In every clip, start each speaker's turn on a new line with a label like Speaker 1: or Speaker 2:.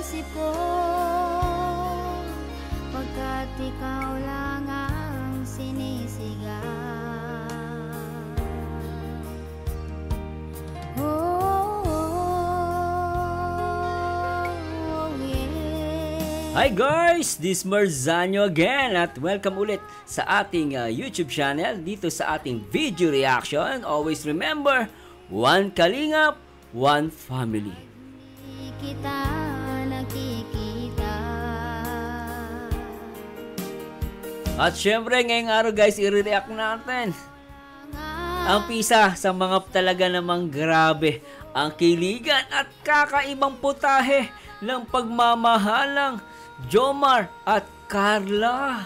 Speaker 1: isip ko, pagkat ikaw lang ang sinisigaw.
Speaker 2: Hi guys! This is Marzano again at welcome ulit sa ating YouTube channel dito sa ating video reaction. Always remember, one Kalingap, one family.
Speaker 1: Kita nakikita.
Speaker 2: At syempre ngayong araw guys, i-react natin ang pisa sa mga talaga namang grabe ang kiligan at kakaibang putahe ng pagmamahalang Jomar at Carla.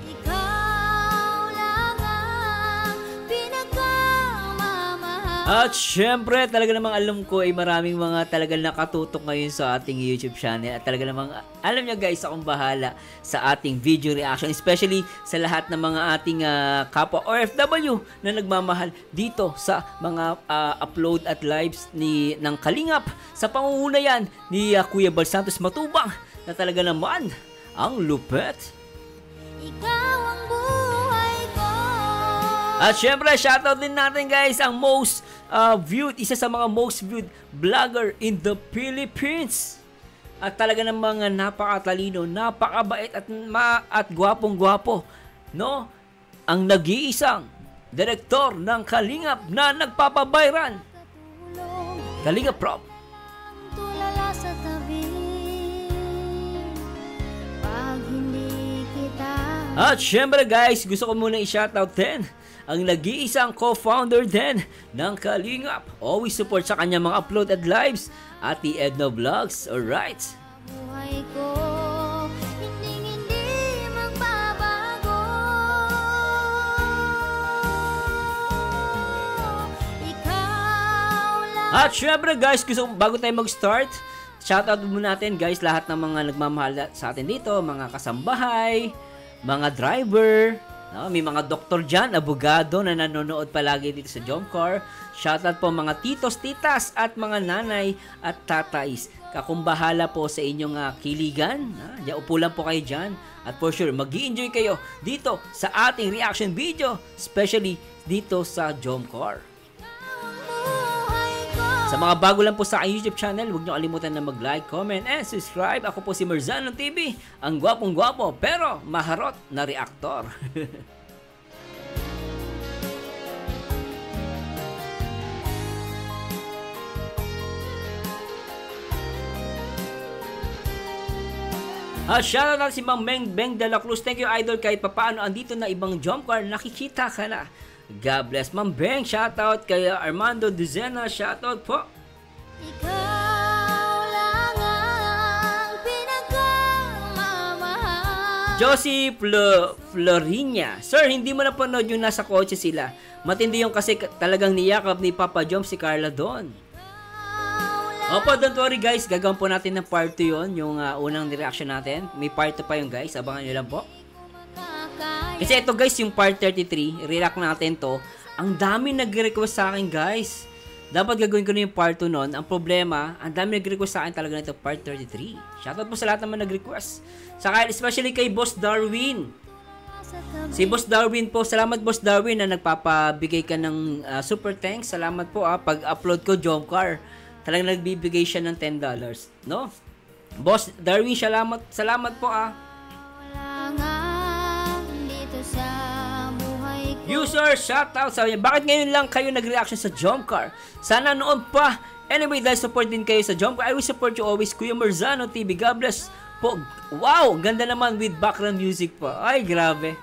Speaker 1: Ikaw lang ang pinagmamahal.
Speaker 2: At syempre, talaga namang alam ko ay maraming mga talaga nakatutok ngayon sa ating YouTube channel. At talaga namang alam nyo guys, akong bahala sa ating video reaction. Especially sa lahat ng mga ating kapwa OFW na nagmamahal dito sa mga upload at lives ng Kalingap. Sa pangunguna yan ni Kuya Bal Santos Matubang na talaga naman ang lupet.
Speaker 1: Ikaw ang buhay ko.
Speaker 2: At syempre, shoutout din natin guys ang most viewed, isa sa mga most viewed vlogger in the Philippines. At talaga namang napakatalino, napakabait at gwapong-gwapo, no? Ang nag-iisang direktor ng Kalingap na nagpapabayran, Kalingap Prop.
Speaker 1: Tulala sa tabi, pag hindi kita.
Speaker 2: At syempre guys, gusto ko muna i-shoutout din ang nag-iisang co-founder din ng Kalingap. Always support sa kanya mga upload at lives, Ate Edna Vlogs. Alright.
Speaker 1: Buhay ko, hindi magbabago. Ikaw lang.
Speaker 2: At syempre guys, bago tayo mag-start, shoutout muna natin guys lahat ng mga nagmamahal sa atin dito, mga kasambahay, mga driver, no? May mga doktor dyan, abogado na nanonood palagi dito sa Jomcar. Shoutout po mga titos, titas at mga nanay at tatais. Kakumbahala po sa inyong kiligan. Upo lang po kayo dyan. At for sure, mag-i-enjoy kayo dito sa ating reaction video, especially dito sa Jomcar. Sa mga bago lang po sa aking YouTube channel, huwag niyo kalimutan na mag-like, comment, and subscribe. Ako po si Marzano TV, ang gwapong-gwapo pero maharot na reaktor. At shoutout natin si Mang Beng de la Cruz. Thank you idol, kahit papaano andito na ibang Jomcar, nakikita ka na. God bless Mang Beng. Shoutout kay Armando Duzena. Shoutout po.
Speaker 1: Ikaw lang ang pinagmamahal.
Speaker 2: Josie Florinia. Sir, hindi mo na panood yung nasa kotse sila. Matindi yung kasi talagang niyakap ni Papa Jom si Carla doon. Opo, don't worry guys, gagawin po natin ng part 2 yun, yung unang reaction natin. May part 2 pa yung guys, abangan nyo lang po. Kasi ito guys, yung part 33, react natin to. Ang dami nag-request sa akin guys. Dapat gagawin ko na yung part 2 nun. Ang problema, ang dami nag-request sa akin talaga nito part 33. Shoutout po sa lahat naman nag-request. Saka especially kay Boss Darwin. Si Boss Darwin po, salamat Boss Darwin na nagpapabigay ka ng super thanks. Salamat po pag-upload ko Jomcar. Talagang nagbibigay siya ng $10, no? Boss Darwin, salamat po User, shoutout sa inyo. Bakit ngayon lang kayo nag-reaction sa Jomcar? Sana noon pa. Anyway, dahil support din kayo sa Jomcar, I will support you always, Kuya Marzano TV. God bless po. Wow, ganda naman with background music pa. Ay, grabe.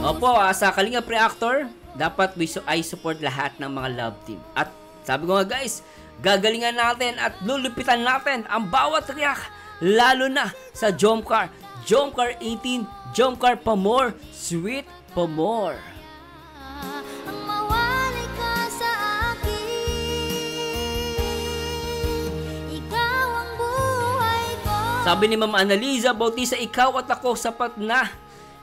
Speaker 2: Opo, sa Kalingap Reactor, dapat I support lahat ng mga love team. At sabi ko nga guys, gagalingan natin at lulupitan natin ang bawat react, lalo na sa Jomcar. Jomcar 18, Jomcar pa more, sweet pa more.
Speaker 1: Mawali ka sa akin, ikaw ang buhay ko.
Speaker 2: Sabi ni Ma'am Annaliza Bautista, ikaw at ako sapat na.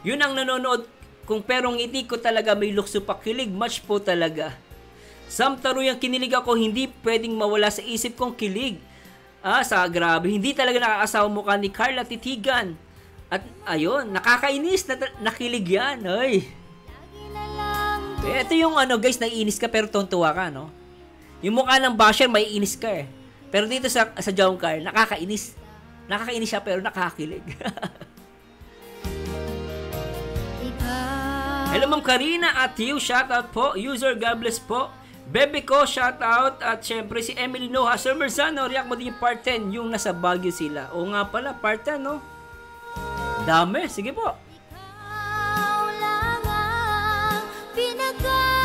Speaker 2: Yun ang nanonood. Kung perong ngiti ko talaga may lukso pa, kilig match po talaga. Samtaruyang kinilig ako, hindi pwedeng mawala sa isip kong kilig. Sa grabe, hindi talaga nakakasawa mukha ni Carla Titigan. At ayun, nakakainis, nakilig yan. Ay. Ito yung ano guys, naiinis ka pero tontuwa ka, no? Yung mukha ng basher, may inis ka eh. Pero dito sa Jomcar, nakakainis. Nakakainis siya pero nakakakilig. Hello Ma'am Karina at you, shoutout po. User God bless po. Bebe ko, shoutout. At syempre si Emily Noha, Sir Merzano, react mo din yung part 10, yung nasa Baguio sila. O nga pala, part 10, no? Dami, sige po.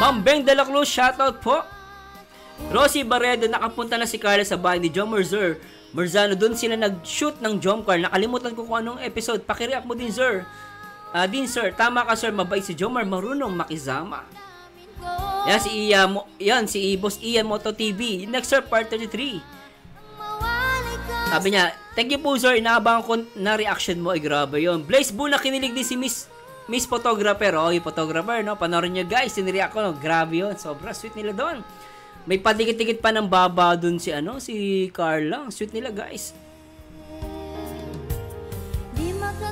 Speaker 2: Ma'am Beng de la Cruz, shoutout po. Rosie Barredo, nakapunta na si Carla sa bahay ni John Merzano. Doon sila nag-shoot ng Jomcar. Nakalimutan ko kung anong episode. Pakireact mo din, sir. Sir, tama ka sir, mabait si Jomar, marunong makisama. Yan si Boss Ian Moto TV. Next sir, part 33. Sabi niya, thank you po sir, inaabangan ko na reaction mo. Ay grabe yun. Blaze Buna, kinilig din si Miss Photographer. Oh, yung photographer, no? Panoorin niyo guys, siniriak ko, no? Grabe yun. Sobra sweet nila doon. May padikit-tikit pa ng baba doon si Carla. Sweet nila guys.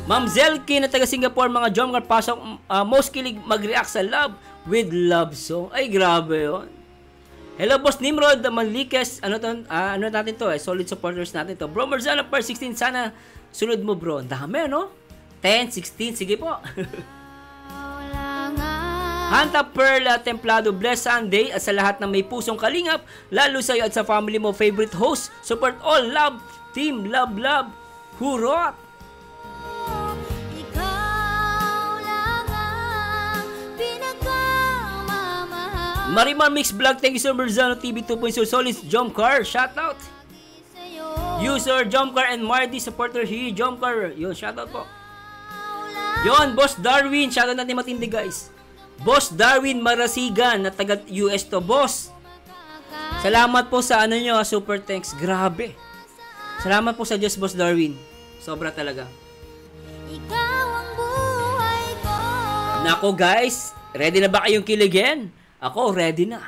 Speaker 2: Ma'am Zelky na taga Singapore, mga Jomcar pasok, most kilig mag-react sa Love with Love song. Ay grabe yun. Hello Boss Nimrod Manlikes, ano natin to solid supporters natin to. Bro Merzano per 16, sana sunod mo bro. Dami no? 10, 16, sige po. Hanta Pearl Templado, bless Sunday at sa lahat ng may pusong kalingap, lalo sa iyo at sa family mo, favorite host, support all, love, team, love, hurot! Marimar Mix Vlog, thank you Sir Merzano TV 2.0, solid Jomcar, shoutout. User Jomcar and Marty, supporter here, Jomcar, yun, shoutout po. Yun, Boss Darwin, shoutout natin matindi guys. Boss Darwin Marasigan, na taga US to, boss. Salamat po sa nyo, super thanks, grabe. Salamat po sa Diyos, Boss Darwin. Sobra talaga. Nako guys, ready na ba kayong kiligin? Ako, ready na.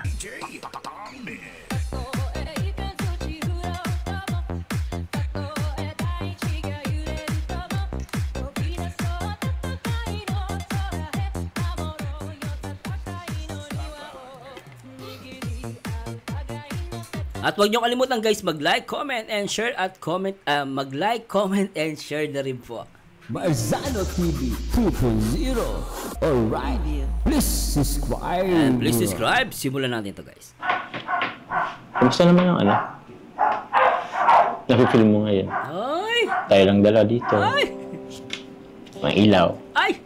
Speaker 2: At huwag niyo kalimutan guys, mag-like, comment, and share at mag-like, comment, and share na rin po.
Speaker 3: Merzano TV 2.0. Alright, please subscribe.
Speaker 2: And please subscribe. Simulan natin to guys.
Speaker 4: Kumusta naman yung Nafe-feel mo ngayon?
Speaker 2: Ay!
Speaker 4: Tayo lang dala dito.
Speaker 2: Ay!
Speaker 4: May ilaw.
Speaker 2: Ay!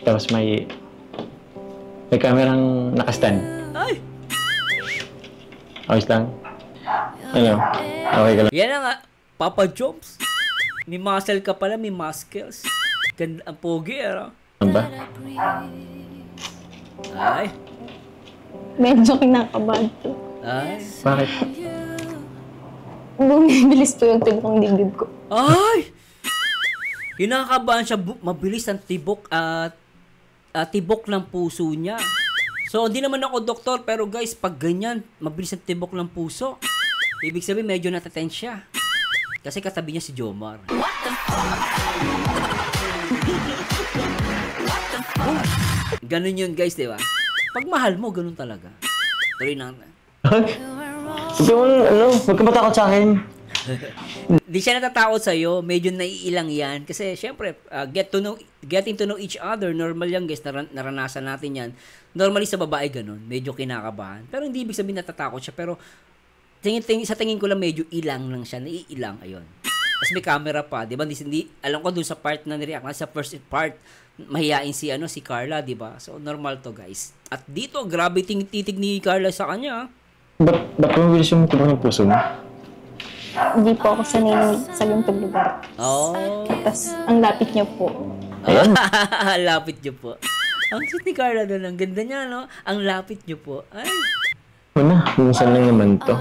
Speaker 4: Tapos may kamerang nakastand.
Speaker 2: Ay!
Speaker 4: Ayos lang. Ano? Okay ka lang?
Speaker 2: Yan na nga, Papa Jobs. May muscle ka pala, may muscles. Ganda ang pogi, ano?
Speaker 4: Ano ba?
Speaker 2: Ay.
Speaker 5: Medyo kinakabahan po.
Speaker 2: Ay.
Speaker 4: Bakit?
Speaker 5: Bumibilis po yung tibok ng dibdib ko.
Speaker 2: Ay! Kinakabahan siya, mabilis ang tibok at tibok ng puso niya. So, hindi naman ako doktor, pero guys, pag ganyan, mabilis ang tibok ng puso. Ibig sabihin, medyo natatense siya. Kasi katabi niya si Jomar. Ganun yun guys, di ba? Pag mahal mo, ganun talaga. Tuloy na.
Speaker 4: Sabi mo, huwag ka matakot sa akin.
Speaker 2: Di siya natatakot sa'yo, medyo naiilang yan. Kasi syempre, getting to know each other, normal yan guys, naranasan natin yan. Normally sa babae ganun, medyo kinakabahan. Pero hindi ibig sabihin natatakot siya, pero sa tingin ko lang medyo ilang lang siya, naiilang, ayun. Kasi may camera pa, di ba? Hindi, alam ko dun sa part na nireact, sa first part, mahihain si Carla, di ba? So, normal to, guys. At dito, grabe titig ni Carla sa kanya.
Speaker 4: Ba't mabilis yung tibok ng puso mo?
Speaker 5: Hindi po ako sanay sa ganitong lugar.
Speaker 2: Oh.
Speaker 5: Tapos, ang lapit niyo po.
Speaker 4: Ayan.
Speaker 2: Lapit niyo po. Ang cute ni Carla doon, ang ganda niya, no? Ang lapit niyo po. Ay.
Speaker 4: Una, minsan lang naman to.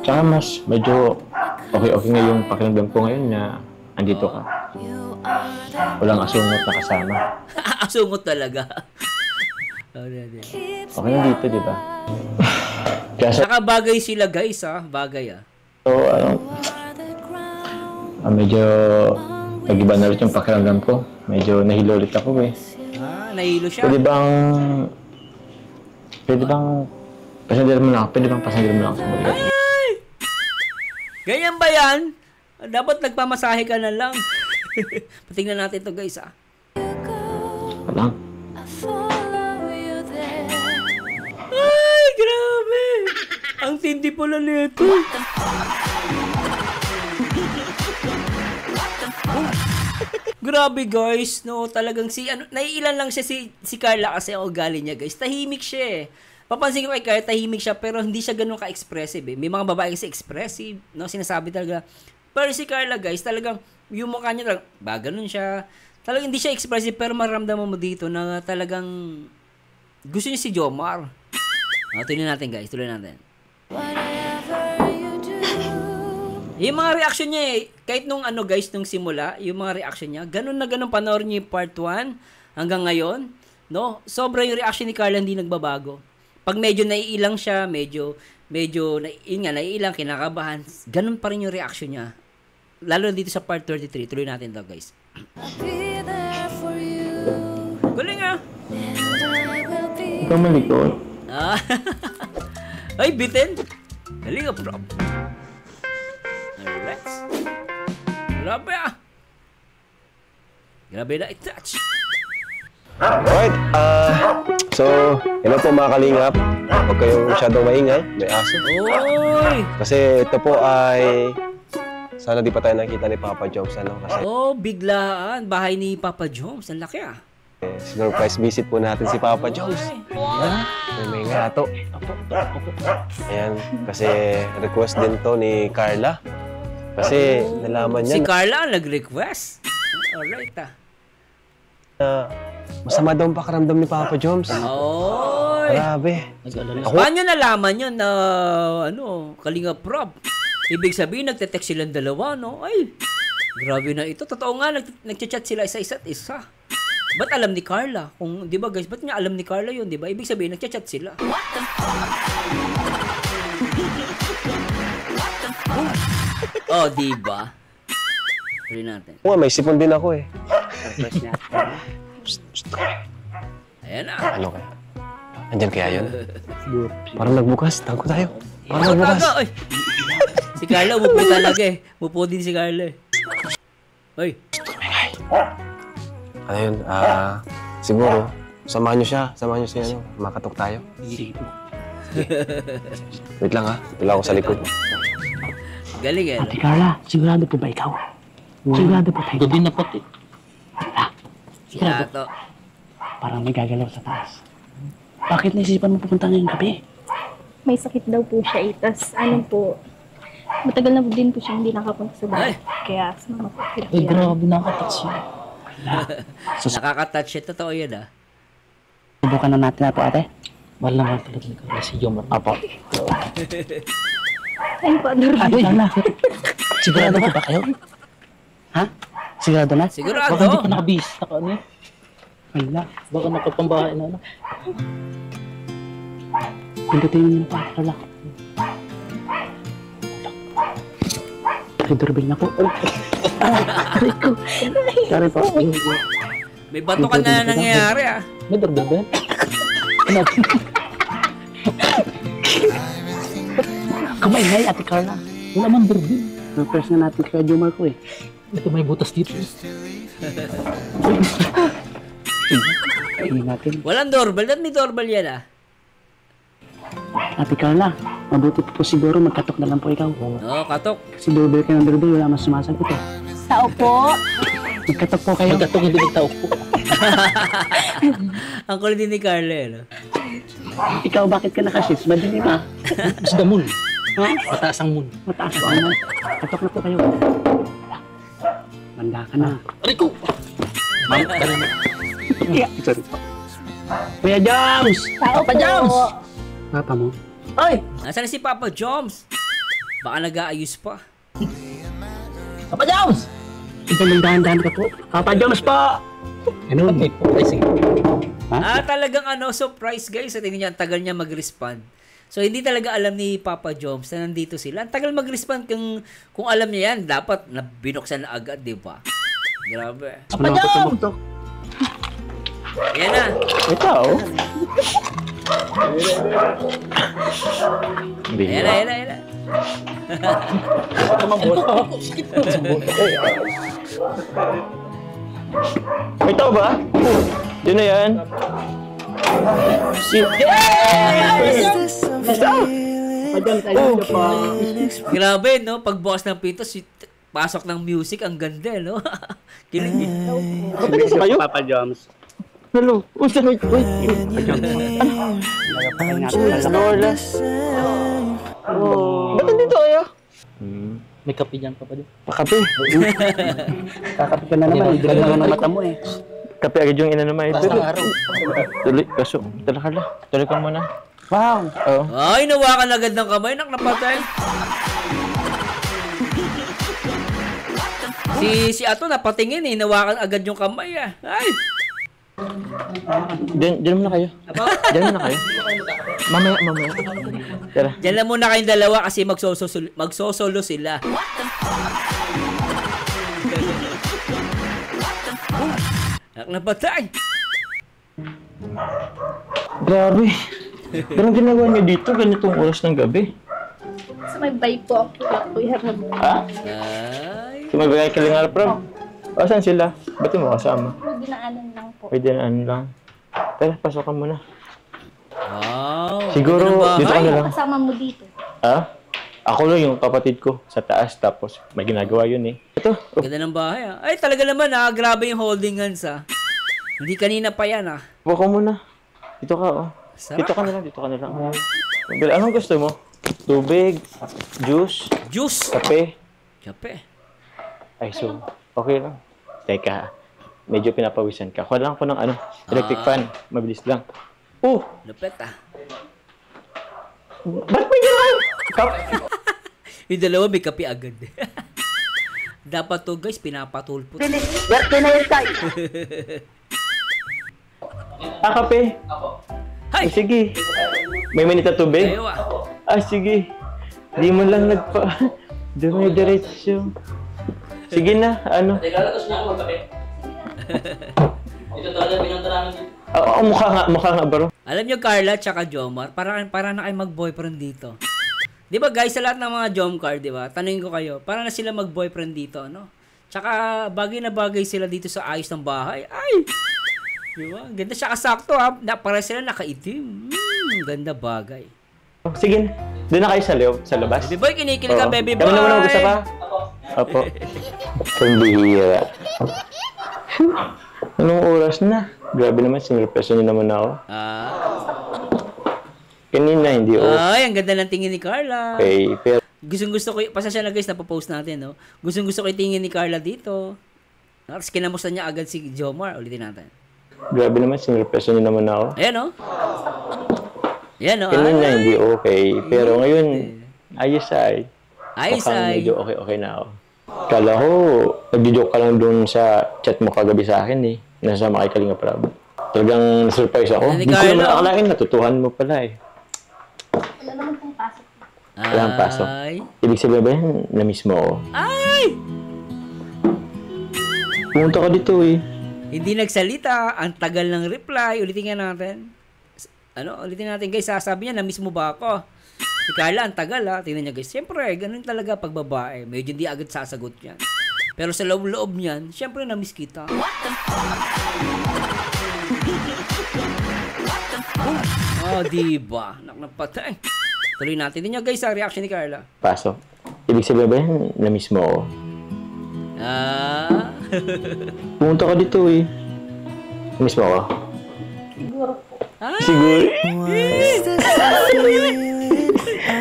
Speaker 4: Tsaka mas medyo okay nga yung pakiramdam ko ngayon na andito ka. Walang asungot na kasama.
Speaker 2: Asungot talaga.
Speaker 4: Okay lang dito, di ba? Kaya
Speaker 2: Saka bagay sila guys, ha? Bagay, ha?
Speaker 4: So, medyo nag-iba na ulit yung pakiramdam ko. Medyo nahilo ulit ako eh.
Speaker 2: Nahilo siya.
Speaker 4: Pwede bang pasender mo lang ako? Pwede bang pasender mo lang ako sa balikat?
Speaker 2: Ay! Ganyan ba yan? Dapat nagpamasahe ka na lang. Patingnan natin to guys
Speaker 4: Walang.
Speaker 2: Ay, grabe! Ang tindi pala nito. Grabe guys, no, talagang naiilan lang siya si Carla kasi ang ugali niya guys. Tahimik siya eh. Papansin ko kay Carla, tahimik siya pero hindi siya ganun ka-expressive eh. May mga babae kasi expressive, no, sinasabi talaga. Pero si Carla guys, talagang yung mukha niya talagang, ganun siya. Talagang hindi siya expressive pero maramdaman mo dito na talagang gusto niya si Jomar. Tuloy natin guys, tuloy natin. Yung mga reaction niya eh, kahit nung guys, nung simula, yung mga reaction niya, ganun na ganun, panoorin niyo yung part 1 hanggang ngayon, no? Sobra yung reaction ni Carla, hindi nagbabago. Pag medyo naiilang siya, medyo, naiilang, kinakabahan, ganun pa rin yung reaction niya. Lalo dito sa part 33, tuloy natin to guys. Galing ah!
Speaker 4: Ikaw malikot.
Speaker 2: Ay, bitin! Galing ah, bro. Relax. Grabe ah. Grabe na i-touch.
Speaker 6: Alright, so, hello po mga kalingap. Huwag kayong masyadong maingay, may aso.
Speaker 2: Oy!
Speaker 6: Kasi ito po ay, sana di pa tayo nakita ni Papa Joms, ano? Kasi
Speaker 2: Biglaan. Bahay ni Papa Joms. Ang laki ah.
Speaker 6: surprise visit po natin si Papa Joms. May gato. Ayan, kasi request din to ni Carla. Kasi nalaman niya
Speaker 2: Si Carla ang nag-request. Alright ah.
Speaker 6: na masama daw ang pakiramdam ni Papa Joms.
Speaker 2: Oy!
Speaker 6: Grabe.
Speaker 2: Paano nalaman yun na, Kalinga Prob? Ibig sabihin, nagte-text silang dalawa, no? Ay, grabe na ito. Totoo nga, nagchat sila isa-isa't isa. Ba't alam ni Carla? Kung, di ba guys, ba't niya alam ni Carla yun, di ba? Ibig sabihin, nagchat sila. Di ba? Tuloy natin.
Speaker 6: Oo, may sipon din ako eh.
Speaker 2: Ayan na.
Speaker 6: Ano kaya? Andyan kaya yun? Parang nagbukas. Tangko tayo. Parang nagbukas.
Speaker 2: Ay. Si Carla, umupo talaga eh. Umupo din si Carla eh. Ay.
Speaker 6: Ano yun? Siguro, samahan nyo siya. Samahan nyo siya. Makatok tayo. Wait lang ha. Wala ako sa likod.
Speaker 2: Galing eh.
Speaker 7: Ate Carla, sigurado po ba ikaw? Sigurado po tayo. Gabi na pati. Sigurado. Parang may gagalaw sa taas. Bakit naisipan mo pupunta ngayong gabi?
Speaker 5: May sakit daw po siya. Tas matagal na din po siya hindi nakapunta sa bahay. Kaya sumama po.
Speaker 7: Ay, grabe nakatouch siya.
Speaker 2: Nakaka-touch siya. Totoo yun ah.
Speaker 7: Subukan na natin na po, ate. Mahal naman talaga ni Carla si Jomar. Apo.
Speaker 5: Ay, Father.
Speaker 7: Ate Carla, sigurado po ba kayo? Ha? Sigurado na?
Speaker 2: Sigurado.
Speaker 7: Baka hindi pa nakabis. Ano yun? Hala, baka nakapambahay na ano. Pindutin mo na po, Ate Carla. Ay, doorbell na po. Aray ko. Sorry po.
Speaker 2: May batukan na nangyayari ah.
Speaker 7: May doorbell ba yan? Ano? Kumaingay, Ate Carla. Wala man doorbell. First na natin kaya Jomar ko eh. Ito may butas dito. Hindi natin.
Speaker 2: Walang doorbell. Dapat may doorbell yan ah.
Speaker 7: Ate Carla, mabuti po siguro magkatok na lang po ikaw.
Speaker 2: Katok.
Speaker 7: Kasi doorbell kayo ng doorbell, wala mas sumasagot eh.
Speaker 5: Tao po.
Speaker 7: Magkatok po kayo. Magkatok, hindi magtaok po.
Speaker 2: Ang kulit din ni Carla eh, no?
Speaker 7: Ikaw, bakit ka nakasis? Madali ba? Mas the moon. Ha? Mataas ang moon. Mataas po ang moon. Katok na po kayo. Manda ka na. Rico! Ma'am, ka na. Sorry po. Kuya Joms!
Speaker 5: Tao
Speaker 7: Papa
Speaker 5: po.
Speaker 7: Joms! Papa mo? Ay!
Speaker 2: Nasaan na si Papa Joms? Baka nag-aayos pa.
Speaker 7: Papa Joms! Ito lang dahan-dahan ka po. Papa Joms po! Ano? Ay, sige.
Speaker 2: Talagang surprise guys. At hindi niya, ang tagal niya mag-respond. So, hindi talaga alam ni Papa Joms na nandito sila. Ang tagal mag-respond kung alam niya yan. Dapat binuksan na agad, di ba? Grabe.
Speaker 7: Papa Joms!
Speaker 2: Yan na.
Speaker 4: Ikaw?
Speaker 2: Yan na, yan na, yan na.
Speaker 4: Ikaw ba? Yun na yan.
Speaker 2: Grabe, no? Pagbukas ng pinto, pasok ng music, ang ganda, no? Kilig.
Speaker 7: Kayo? Papa Joms.
Speaker 4: Hello. Uy, uy, uy. Lola. Ba't nandito kayo?
Speaker 7: May kape dyan, Papa Joms.
Speaker 4: Pakape.
Speaker 7: Kakape ka na naman. Hindi ka na mata mo eh.
Speaker 4: Kape agad yung ina naman ito. Tuloy, kaso. Tuloy Tuloy ka muna.
Speaker 7: Wow.
Speaker 4: Oo.
Speaker 2: Ay, nawakan agad ng kamay, napatay. Si Ato napatingin eh, nawakan agad yung kamay ah. Ay!
Speaker 4: Diyan muna kayo. Diyan muna kayo. Mamaya. Tara.
Speaker 2: Diyan lang muna kayong dalawa kasi magsosolo sila. Napatay!
Speaker 4: Grabe. Pero ginagawa niyo dito, ganitong oras ng gabi.
Speaker 5: So may bay po ako, Kuya Ram.
Speaker 4: Ha?
Speaker 2: Ay!
Speaker 4: Sumabagay ka lang Rob. O, saan sila? Ba't mo kasama?
Speaker 5: May dinaanan lang po.
Speaker 4: Pwede na ano lang. Tara, pasok ka muna.
Speaker 2: Wow!
Speaker 4: Siguro, dito ka na lang.
Speaker 5: Kasama mo dito.
Speaker 4: Ha? Ako lang yung kapatid ko sa taas, tapos may ginagawa yun eh. Ito. Oh.
Speaker 2: Ganda ng bahay ah. Ay, talaga naman ah. Grabe yung holding hands ah. Hindi kanina pa yan ah.
Speaker 4: Upo ka muna. Dito ka, oh.
Speaker 2: Sarap.
Speaker 4: Dito ka na lang. Anong gusto mo? Tubig? Juice?
Speaker 2: Juice!
Speaker 4: Kape?
Speaker 2: Kape.
Speaker 4: Ay, so, okay lang. Teka, medyo pinapawisan ka. Kuha lang ko ng electric fan. Mabilis lang. Oh!
Speaker 2: Lupet ah.
Speaker 4: Ba't may gano'n?
Speaker 2: Yung dalawa may kape agad. Dapat to guys, pinapatulpot.
Speaker 7: Birthday na yun, Tay.
Speaker 4: Kape?
Speaker 2: Hay!
Speaker 4: Oh, sige. May minita tubig?
Speaker 2: Ayaw ah.
Speaker 4: Sige. Di mo lang Dumidiretso. Sige na,
Speaker 7: Teka, latos niya ako magkape. Ito talaga pinunta namin dito.
Speaker 4: Oo, mukha nga bro.
Speaker 2: Alam nyo Carla tsaka Jomar, para na kayo mag-boyfriend dito. Di ba guys, sa lahat ng mga Jomcar, di ba? Tanungin ko kayo, para na sila mag-boyfriend dito, no? Tsaka bagay na bagay sila dito sa ayos ng bahay. Ay! Di ba? Ganda siya kasakto ha. Para sila nakaitim. Ganda bagay.
Speaker 4: Sige na. Doon na kayo sa labas.
Speaker 2: Baby boy, kinikilig ka, baby boy.
Speaker 4: Kami naman mag-usap ha? Opo. Pambihira. Anong oras na? Grabe naman, sinurpresa niyo naman ako. Kanina, hindi
Speaker 2: Ay, ang ganda ng tingin ni Carla.
Speaker 4: okay. Pero,
Speaker 2: Gustong-gusto ko, pasensya na guys, napopost natin, no? Gustong-gusto ko yung tingin ni Carla dito. Tapos kinamusta niya agad si Jomar. Ulitin natin.
Speaker 4: grabe naman, sinurpresa niyo naman ako.
Speaker 2: Ayan, no? Ayan, no?
Speaker 4: Kanina, hindi okay. Pero ngayon, ayos ay.
Speaker 2: Ayos
Speaker 4: Mukhang
Speaker 2: ay.
Speaker 4: medyo okay na ako. Kala ko, nag-joke ka lang doon sa chat mo kagabi sa akin eh. Nasama kay Kalinga Prab. Talagang surprise ako.
Speaker 2: Ni
Speaker 4: Hindi ko naman
Speaker 2: Carlo.
Speaker 4: akalain, natutuhan mo pala eh.
Speaker 5: Wala naman pong pasok.
Speaker 4: Walang pasok.
Speaker 2: Ay.
Speaker 4: Ibig sabihin ba yan, na-miss mo ako?
Speaker 2: Ay!
Speaker 4: Pumunta ka dito eh.
Speaker 2: Hindi nagsalita. Ang tagal ng reply. Ulitin nga natin. Ulitin natin guys. Sasabi niya, na-miss mo ba ako? Si Carla, ang tagal ha. Tingnan niya guys. Siyempre, ganun talaga pag babae. Medyo hindi agad sasagot yan. Pero sa loob-loob niyan, siyempre na-miss kita. Oh, diba? Nakapatay. Tuloy natin din niya guys sa reaction ni Carla.
Speaker 4: Pasok. Ibig sabihin ba yan, na-miss mo ako? Pumunta ka dito eh. Na-miss mo ako?
Speaker 5: Siguro po.
Speaker 4: Siguro.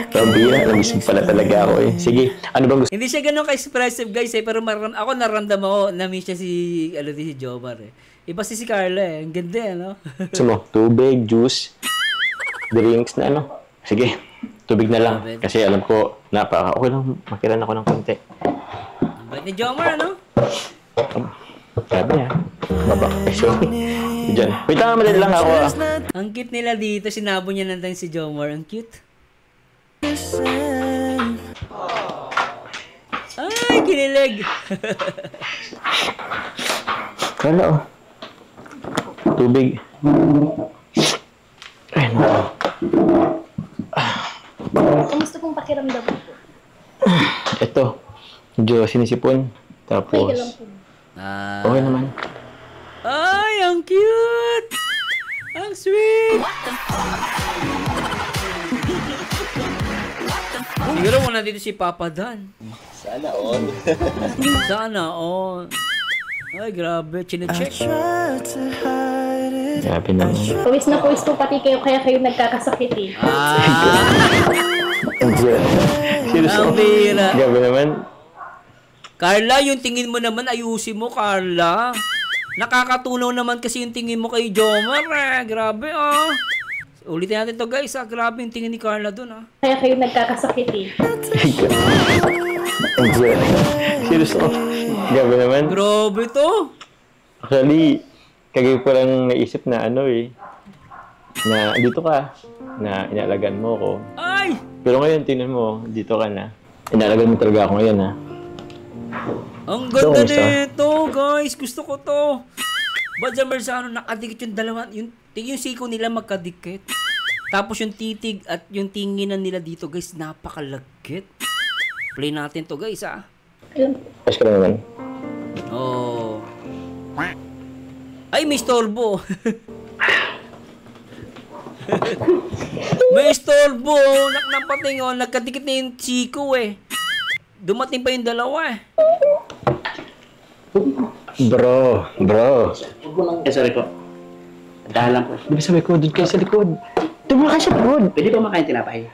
Speaker 4: Pambira, na-miss mo pala talaga ako eh. Sige, ano bang gusto?
Speaker 2: Hindi siya ganun ka-expressive guys eh, pero ako naramdam ako na-miss siya si Jomar eh. Iba si Carla eh, ang ganda eh, no?
Speaker 4: Gusto mo? Tubig, juice, drinks na ano? Sige, tubig na lang. Kasi alam ko, okay lang, makilan ako ng konti.
Speaker 2: Ang bait ni Jomar, ano?
Speaker 4: Sabi ha, babakasyon. Diyan. Wait lang, madali lang ako ah.
Speaker 2: Ang cute nila dito, sinabo niya nandang si Jomar, ang cute. Ay, kinilig.
Speaker 4: Wala oh. Tubig. Ay, no.
Speaker 5: Kamusta pong pakiramdam po?
Speaker 4: Ito. Medyo sinisipon.
Speaker 5: Okay ka lang
Speaker 4: Tapos,
Speaker 5: po.
Speaker 4: okay naman.
Speaker 2: Ay, ang cute. Ang sweet. Siguro muna dito si Papa Dan.
Speaker 6: Sana all.
Speaker 2: Sana all. Ay, grabe. Chine-check.
Speaker 4: Grabe naman.
Speaker 5: Pawis na pawis po pati kayo, kaya kayo nagkakasakit eh.
Speaker 4: Seryoso.
Speaker 2: Ang bira.
Speaker 4: Grabe naman.
Speaker 2: Carla, yung tingin mo naman, ayusin mo, Carla. Nakakatunaw naman kasi yung tingin mo kay Jomar, eh. Grabe, oh. Ulitin natin to, guys, ah. Grabe yung tingin ni Carla dun, ah.
Speaker 5: Kaya kayo nagkakasakit eh.
Speaker 4: Seryoso. Grabe naman.
Speaker 2: Grabe to.
Speaker 4: Actually, kagabi ko lang naisip na ano eh. Na dito ka. Na inaalagaan mo ko.
Speaker 2: Ay!
Speaker 4: Pero ngayon, tingnan mo, dito ka na. Inaalagaan mo talaga ako ngayon, ha?
Speaker 2: Ang ganda
Speaker 4: Ito, kumusta?
Speaker 2: nito, guys. Gusto ko to. Ba't sa ano, nakadikit yung dalawa. Yung siko nila magkadikit. Tapos yung titig at yung tinginan nila dito, guys, napakalagkit. Play natin to, guys, ah.
Speaker 4: Ayos ka lang naman.
Speaker 2: Oh. Ay, may storbo. May storbo. Naknapating, oh. Nagkadikit na yung siko, eh. Dumating pa yung dalawa, eh.
Speaker 4: Bro.
Speaker 7: Sorry po. Dahan lang po.
Speaker 4: Di ba sabi ko, doon kayo sa likod. Tumula ka sa likod.
Speaker 7: Pwede po makain tinapay.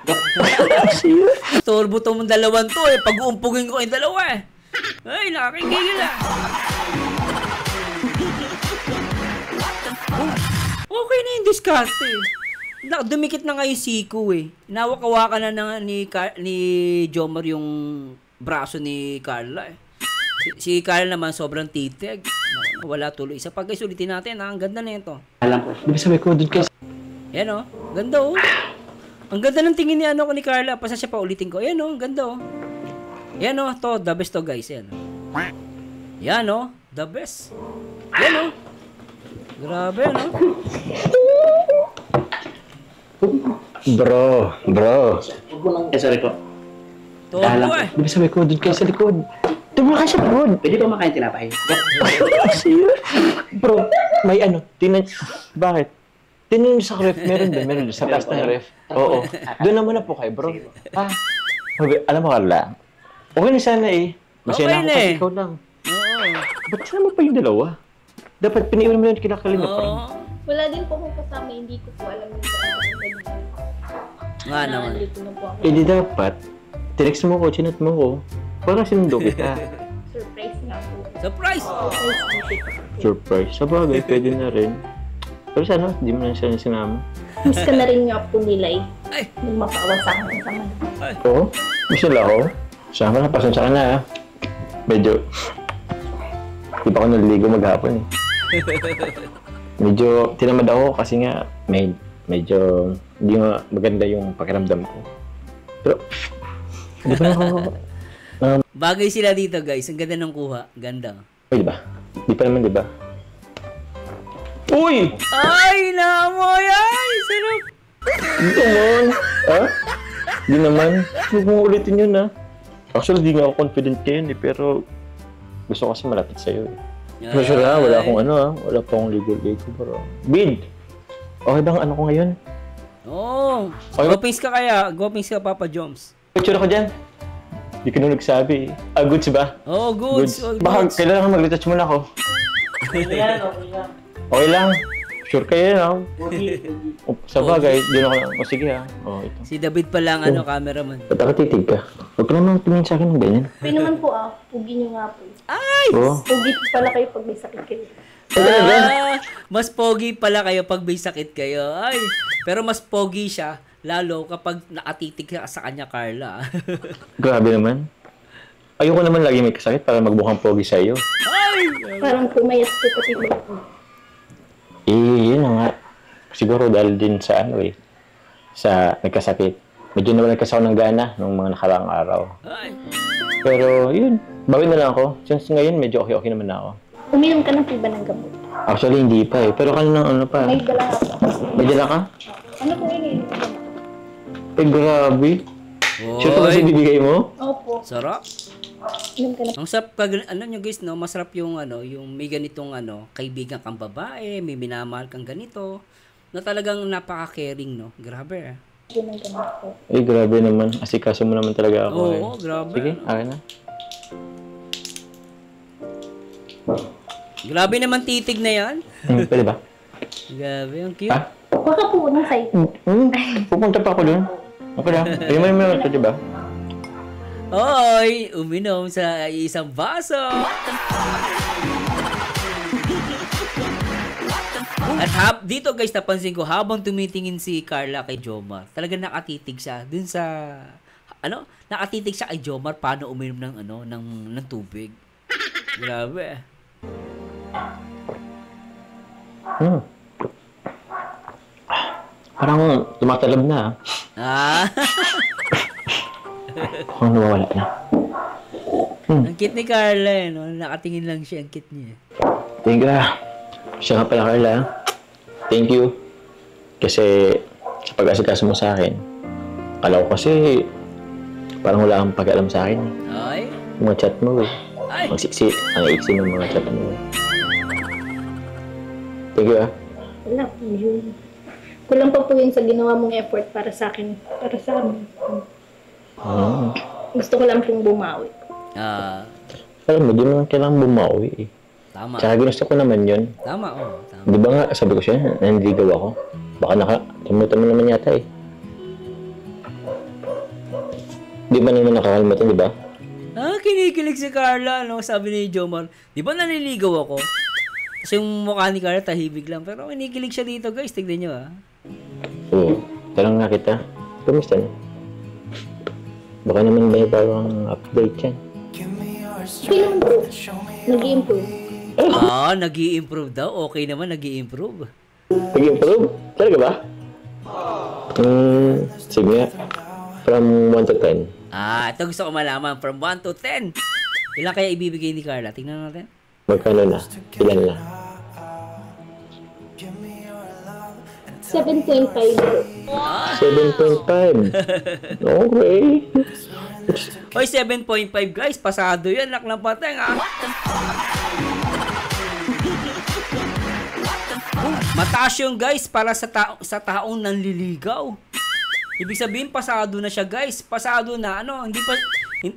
Speaker 2: Storbo to mong dalawan to, eh. Pag-uumpugin ko yung dalawa, eh. Ay, nakakigigil, ah. Okay na yung diskarte. Dumikit na nga yung siko, eh. Nawakawakan na ni Jomar yung braso ni Carla, eh. Si Carla naman sobrang titig. Wala tuloy. Isa pa, guys, ulitin natin, ha. Ang ganda na ito.
Speaker 7: Dahan lang po.
Speaker 4: Di ba sabi ko, doon kayo
Speaker 2: Yan, oh. Ganda, oh. Ang ganda ng tingin ni ni Carla. Pasasya pa, ulitin ko. Yan, oh. Ang ganda, oh. Yan, oh. To, the best to, guys. Yan, oh. Yan, oh. The best. Yan, oh. Grabe, no?
Speaker 4: Bro.
Speaker 7: Sorry po.
Speaker 2: Todo, eh.
Speaker 4: Di ba sabi ko, doon kayo sa likod. Tumula ka sa likod.
Speaker 7: Pwede po makain tinapay.
Speaker 4: Bro, may ano, tingnan. Bakit? Tingnan nyo sa ref, meron doon, sa taas ng ref. Oo. Doon naman na po kayo, bro. Alam mo, Carla, okay na sana eh. Masaya
Speaker 2: Okay
Speaker 4: na ako
Speaker 2: na
Speaker 4: kasi
Speaker 2: eh.
Speaker 4: ikaw lang.
Speaker 2: Oo.
Speaker 4: Ba't sama pa yung dalawa? Dapat piniwan mo yun kinakalinga pa rin.
Speaker 2: Oo.
Speaker 5: Wala din po akong kasama, hindi ko po alam yung
Speaker 2: Nga naman.
Speaker 5: Nandito na po ako.
Speaker 4: Eh di dapat, tinext mo ko, chinat mo ko, para sinundo kita.
Speaker 5: Surprise nga po.
Speaker 2: Surprise!
Speaker 5: Surprise visit.
Speaker 4: Surprise. Sa bagay, pwede na rin. Pero sana, di mo na siya sinama.
Speaker 5: Miss ka na rin nga po nila eh.
Speaker 2: Ay!
Speaker 5: Nung mapaawasahan ka naman.
Speaker 4: Oo, gusto nila ako. Sama na, pasensya ka na ha. Medyo, di pa ako naliligo maghapon eh. Medyo tinamad ako kasi nga medyo hindi nga maganda yung pakiramdam ko. Pero, di ba ako,
Speaker 2: Bagay sila dito, guys. Ang ganda ng kuha. Ganda.
Speaker 4: di ba? Di pa naman, di ba? Uy!
Speaker 2: Ay, naamoy! Ay, sarap!
Speaker 4: Di naman! Ha? Di naman. Huwag mong ulitin yun ha. Actually, di nga ako confident ngayon eh, pero gusto ko kasi malapit sa'yo eh. Pero sure ha, wala akong ano ha. Wala pa akong legal pero... Bid! Okay bang ano ko ngayon?
Speaker 2: Oo.
Speaker 4: Ay,
Speaker 2: Gopings ka kaya. Gopings ka, Papa Joms.
Speaker 4: Picture ako dyan. Di ka nung nagsabi eh. Goods ba?
Speaker 2: Oh, goods. Oh,
Speaker 4: Baka
Speaker 2: goods.
Speaker 4: kailangan mag-retouch muna ako. Okay lang. Sure kayo na. Sa bagay, di na ako lang. O sige ha. O ito.
Speaker 2: Si David pa lang, cameraman.
Speaker 4: Ba't nakatitig ka? Huwag ka naman tumingin sa akin ng ganyan.
Speaker 5: Pero naman po pugi nyo nga po.
Speaker 2: Ay!
Speaker 4: Oo.
Speaker 5: Pugi po pala kayo pag may sakit kayo.
Speaker 2: Mas pogi pala kayo pag may sakit kayo. Ay! Pero mas pogi siya, lalo kapag nakatitig ka sa kanya, Carla.
Speaker 4: Grabe naman. Ayoko naman lagi may kasakit para magbukhang pogi sa iyo.
Speaker 2: Ay!
Speaker 5: Parang pumayat po pati mo po.
Speaker 4: Eh, yun na nga. Siguro dahil din sa ano eh. Sa nagkasakit. medyo nawalan kasi ako ng gana nung mga nakaraang araw.
Speaker 2: Ay.
Speaker 4: Pero yun, bawi na lang ako. Since ngayon, medyo okay naman na ako.
Speaker 5: Uminom ka na po ba ng gamot?
Speaker 4: Actually, hindi pa eh. Pero kanina ano pa.
Speaker 5: May dala ka pa.
Speaker 4: May dala ka?
Speaker 5: Ano po iniinom ko?
Speaker 4: Eh, grabe. Sure pa kasi
Speaker 2: Oy.
Speaker 4: bibigay mo?
Speaker 5: Opo.
Speaker 2: Sarap.
Speaker 5: Inom ka na.
Speaker 2: Ang sarap pag ano nyo guys, no, masarap yung ano, yung may ganitong ano, kaibigan kang babae, may minamahal kang ganito, na talagang napaka-caring, no. Grabe.
Speaker 5: Inom ka na po.
Speaker 4: Eh, grabe naman. Asikaso mo naman talaga ako.
Speaker 2: Oo,
Speaker 4: eh.
Speaker 2: grabe.
Speaker 4: Sige, akin na.
Speaker 2: Grabe naman titig na yan.
Speaker 4: Pwede ba?
Speaker 2: Grabe, ang cute.
Speaker 4: Ha?
Speaker 5: Baka po ng site.
Speaker 4: Pupunta pa ako dun. Okay na. Pwede mo naman ito, di ba?
Speaker 2: Hoy, uminom sa isang baso. At dito guys, napansin ko, habang tumitingin si Carla kay Jomar, talagang nakatitig siya dun sa, ano, nakatitig siya kay Jomar paano uminom ng, ano, ng tubig. Grabe.
Speaker 4: Parang tumatalab na.
Speaker 2: Ah,
Speaker 4: Parang nawawala na.
Speaker 2: ang cute ni Carla, eh, no? Nakatingin lang siya, ang cute niya.
Speaker 4: Thank you. Siya nga pala, Carla. Thank you. Kasi sa pag-asikaso mo sa akin, akala ko kasi parang wala kang pag-alam sa akin.
Speaker 2: Ay,
Speaker 4: Mga chat mo eh.
Speaker 2: ay,
Speaker 4: Ang iksi ng mga chat mo eh. Thank you.
Speaker 5: Wala po yun. Kulang pa po yun sa ginawa mong effort para sa akin. Para sa amin. Gusto ko lang pong bumawi.
Speaker 4: Alam mo, di naman kailangan bumawi eh.
Speaker 2: tama.
Speaker 4: Tsaka ginusto ko naman yun.
Speaker 2: Tama, oh, tama.
Speaker 4: Di ba nga, sabi ko siya, nanligaw ako. Baka nakalimutan mo naman yata eh. Di ba naman nakakalimutan, di ba?
Speaker 2: Ah, kinikilig si Carla, no? Sabi ni Jomar, di ba naliligaw ako? Kasi yung mukha ni Carla tahimik lang, pero kinikilig siya dito, guys. Tignan nyo, ah.
Speaker 4: Oo. Tanong nga kita. Kumusta na? Baka naman may bagong update yan.
Speaker 5: Okay naman po. Nag-i-improve.
Speaker 2: Ah, nag-i-improve daw. Okay naman, nag-i-improve.
Speaker 4: Nag-improve? Talaga ba? Sige nga. From 1 to 10.
Speaker 2: Ah, ito gusto ko malaman. From 1 to 10. Ilan kaya ibibigay ni Carla? Tingnan natin.
Speaker 4: Magkano na? Ilan na?
Speaker 5: 7.5 po.
Speaker 4: 7.5. Okay.
Speaker 2: Hoy, 7.5 guys. Pasado yan. Lak ng pateng, ah. Mataas yung guys para sa taong nanliligaw. Ibig sabihin, pasado na siya guys. Pasado na. Ano,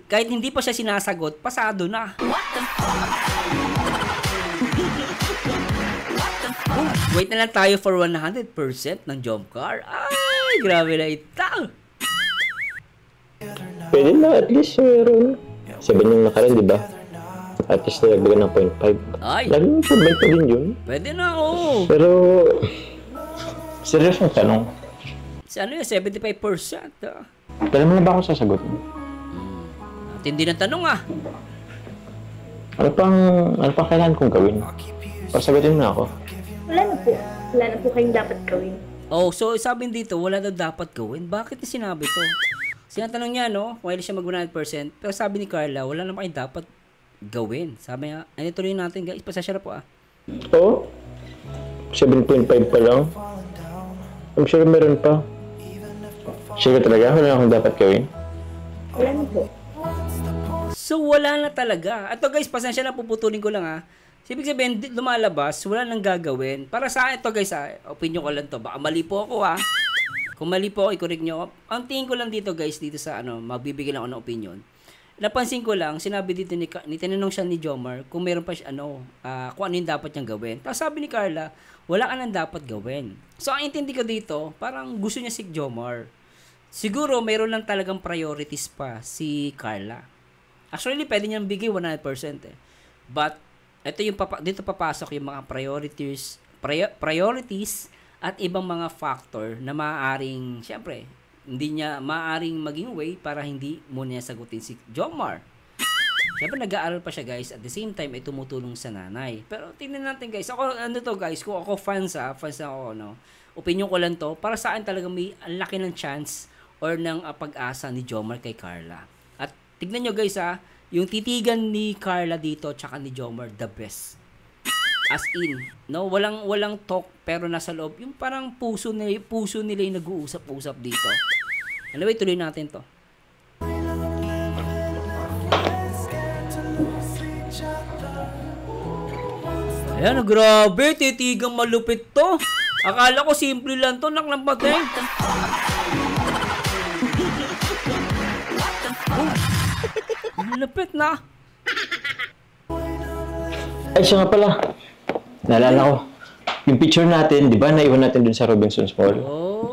Speaker 2: kahit hindi pa siya sinasagot, pasado na. Wait na lang tayo for 100% ng jump car. Ay, grabe na ito.
Speaker 4: Pwede na. At least meron. 7 yung nakaraan, di ba? At least nilagdagan ng 0.5.
Speaker 2: Ay,
Speaker 4: Laging improvement pa din yun.
Speaker 2: pwede na, oh.
Speaker 4: Pero, seryoso yung tanong.
Speaker 2: Ano yun, 75%. Ah.
Speaker 4: Kailan mo na ba ako sasagot?
Speaker 2: Tindi ng tanong, ah.
Speaker 4: Ano pang kailangan kong gawin? Pasagutin mo na ako.
Speaker 5: Wala na po. Wala na po kayong dapat gawin.
Speaker 2: Oh, so sabi dito, wala daw dapat gawin. Bakit niya sinabi to? Sinatanong niya, no, kung siya mag 100%. Pero sabi ni Carla, wala naman kayo dapat gawin. Sabi niya, ano tuloy natin, guys. Pasasya na po, ah.
Speaker 4: Oo. 7.5 pa lang. I'm sure meron pa. Sure talaga, wala na akong dapat gawin.
Speaker 5: Wala na po.
Speaker 2: So, wala na talaga. Ato guys, pasensya na, puputulin ko lang, ha. Ibig sabihin, lumalabas, wala nang gagawin. Para sa akin, ito guys, ha, opinion ko lang to. Baka mali po ako, ha. Kung mali po ako, i-correct nyo. Ang tingin ko lang dito, guys, dito sa, magbibigay lang ako ng opinion. Napansin ko lang, sinabi dito ni tinanong siya ni Jomar kung meron pa siya, kung ano yung dapat niyang gawin. Tapos sabi ni Carla, wala ka nang dapat gawin. So, ang intindi ko dito, parang gusto niya si Jomar. Siguro, meron lang talagang priorities pa si Carla. Actually, pwede niyang bigay 100% eh. But, ito yung dito papasok yung mga priorities at ibang mga factor na maaaring, syempre, hindi niya maaaring maging way para hindi muna niya sagutin si Jomar. Syempre, nag-aaral pa siya, guys. At the same time, ay tumutulong sa nanay. Pero, tingnan natin, guys. Ako, guys, kung ako fans ako, opinion ko lang to, para sa akin talaga may laki ng chance or ng pag-asa ni Jomar kay Carla. At tignan nyo guys yung titigan ni Carla dito tsaka ni Jomar, the best. As in, no, walang talk pero nasa loob yung parang puso nila yung nag-uusap-usap dito. Anyway, tuloy natin to. Ayan, grabe, titigang malupit to. Akala ko simple lang to, naklampateng. Malupit na.
Speaker 4: Ay, siya nga pala. Naalala ko. Yung picture natin, di ba, naiwan natin dun sa Robinson's Mall?
Speaker 2: Oh.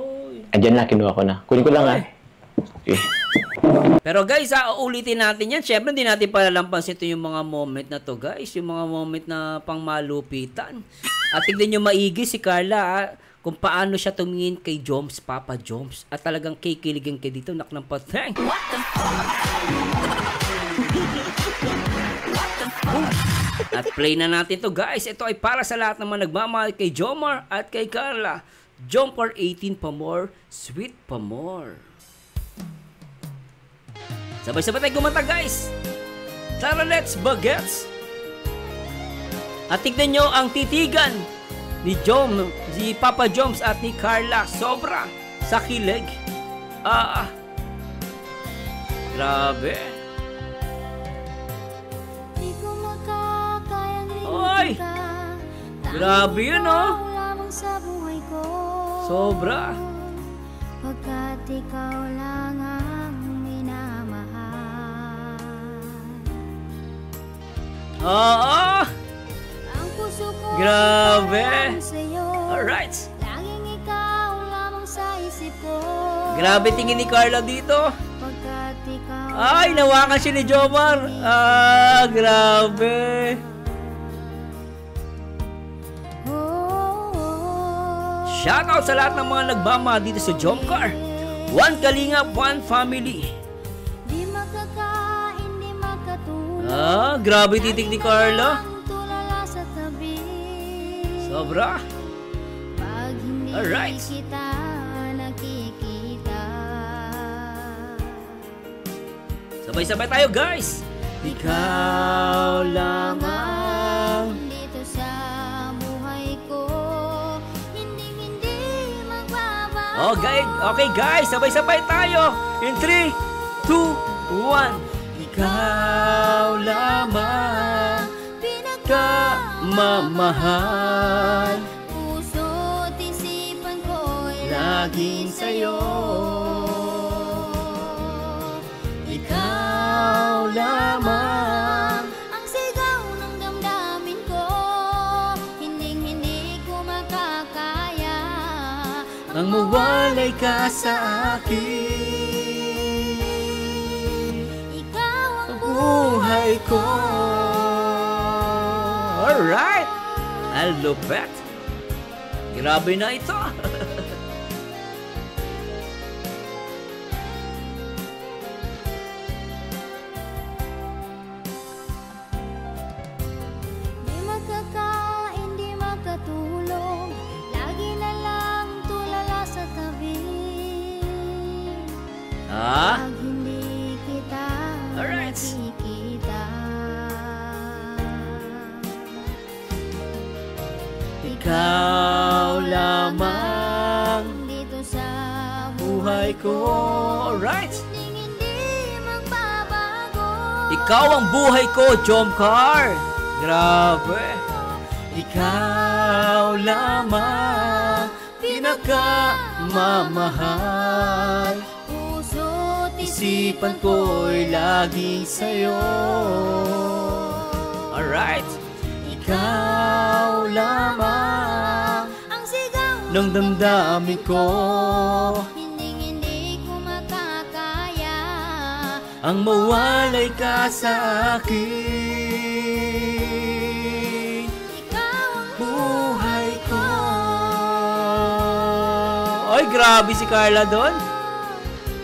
Speaker 4: Andyan na, kinuha ko na. Kunin ko lang Okay.
Speaker 2: Pero guys, uulitin natin yan. Siyempre, hindi natin palalampas ito yung mga moment na to, guys. Yung mga moment na pangmalupitan. At tignan nyo maigi si Carla, kung paano siya tumingin kay Joms, Papa Joms. At talagang kikiligin kay dito, naklampateng. At play na natin to, guys. Ito ay para sa lahat naman nagmamahal kay Jomar at kay Carla. Jomcar 18 pa more, sweet pa more. Sabay-sabay tayo kumanta, guys. Tara, let's bagets. At tignan nyo ang titigan ni si Papa Joms at ni Carla. Sobra sa kilig. Grabe.
Speaker 1: Di ko makakayang
Speaker 2: Oy!
Speaker 1: limutin ka.
Speaker 2: Grabe yun, oh.
Speaker 1: Ikaw lamang sa buhay ko.
Speaker 2: Sobra.
Speaker 1: Pagkat ikaw lang ang minamahal. Ang puso ko
Speaker 2: Grabe.
Speaker 1: ay sa'yo.
Speaker 2: Alright.
Speaker 1: Laging ikaw lamang sa isip ko.
Speaker 2: Grabe tingin ni Carla dito.
Speaker 1: Pagkat ikaw
Speaker 2: Ay, nawakan siya ni Jomar. Grabe. Shoutout sa lahat ng mga nagmamahal dito sa Jomcar. One Kalingap, one family.
Speaker 1: Di makakain, di makatulog.
Speaker 2: Grabe titig ni Carla.
Speaker 1: Ang tulala sa tabi.
Speaker 2: Sobra.
Speaker 1: Pag hindi
Speaker 2: Alright.
Speaker 1: kita nakikita.
Speaker 2: Sabay-sabay tayo, guys. Ikaw lamang.
Speaker 1: Dito sa buhay ko, hindi magbabago.
Speaker 2: Okay, guys. Sabay-sabay tayo. In 3, 2, 1. Ikaw lamang. Pinagkamamahal.
Speaker 1: Puso't isipan ko'y
Speaker 2: Laging sa'yo. Ikaw lamang.
Speaker 1: ang sigaw ng damdamin ko. Hindi ko makakaya
Speaker 2: Ang mawalay ka sa akin.
Speaker 1: Ikaw ang
Speaker 2: Buhay ko. Alright. Alupet. Grabe na ito.
Speaker 1: Di makakain, di makatulog. Lagi na lang tulala sa tabi. Pag hindi kita
Speaker 2: Alright.
Speaker 1: nakikita.
Speaker 2: Ikaw lamang.
Speaker 1: Dito sa
Speaker 2: Buhay ko. Alright.
Speaker 1: hindi magbabago.
Speaker 2: Ikaw ang buhay ko, Jomcar. Grabe. Ikaw lamang. Pinakamamahal.
Speaker 1: Puso't
Speaker 2: Isipan ko'y laging sa'yo. Alright. Ikaw lamang.
Speaker 1: ang sigaw
Speaker 2: Nang damdamin ko.
Speaker 1: hindi ko makakaya.
Speaker 2: Ang mawalay ka sa akin.
Speaker 1: Ikaw ang
Speaker 2: Buhay ko. Ay, grabe si Carla doon.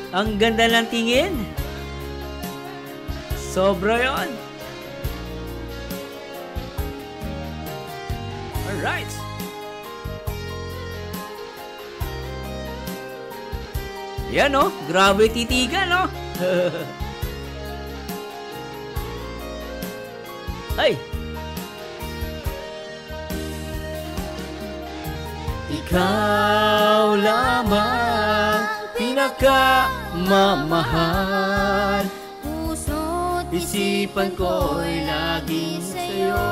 Speaker 2: Ang ganda ng tingin. Sobra yon. Alright. Yan oh, grabe titigan oh. Ay! Ikaw lamang pinakamamahal.
Speaker 1: Puso't
Speaker 2: Isipan ko'y laging sa'yo.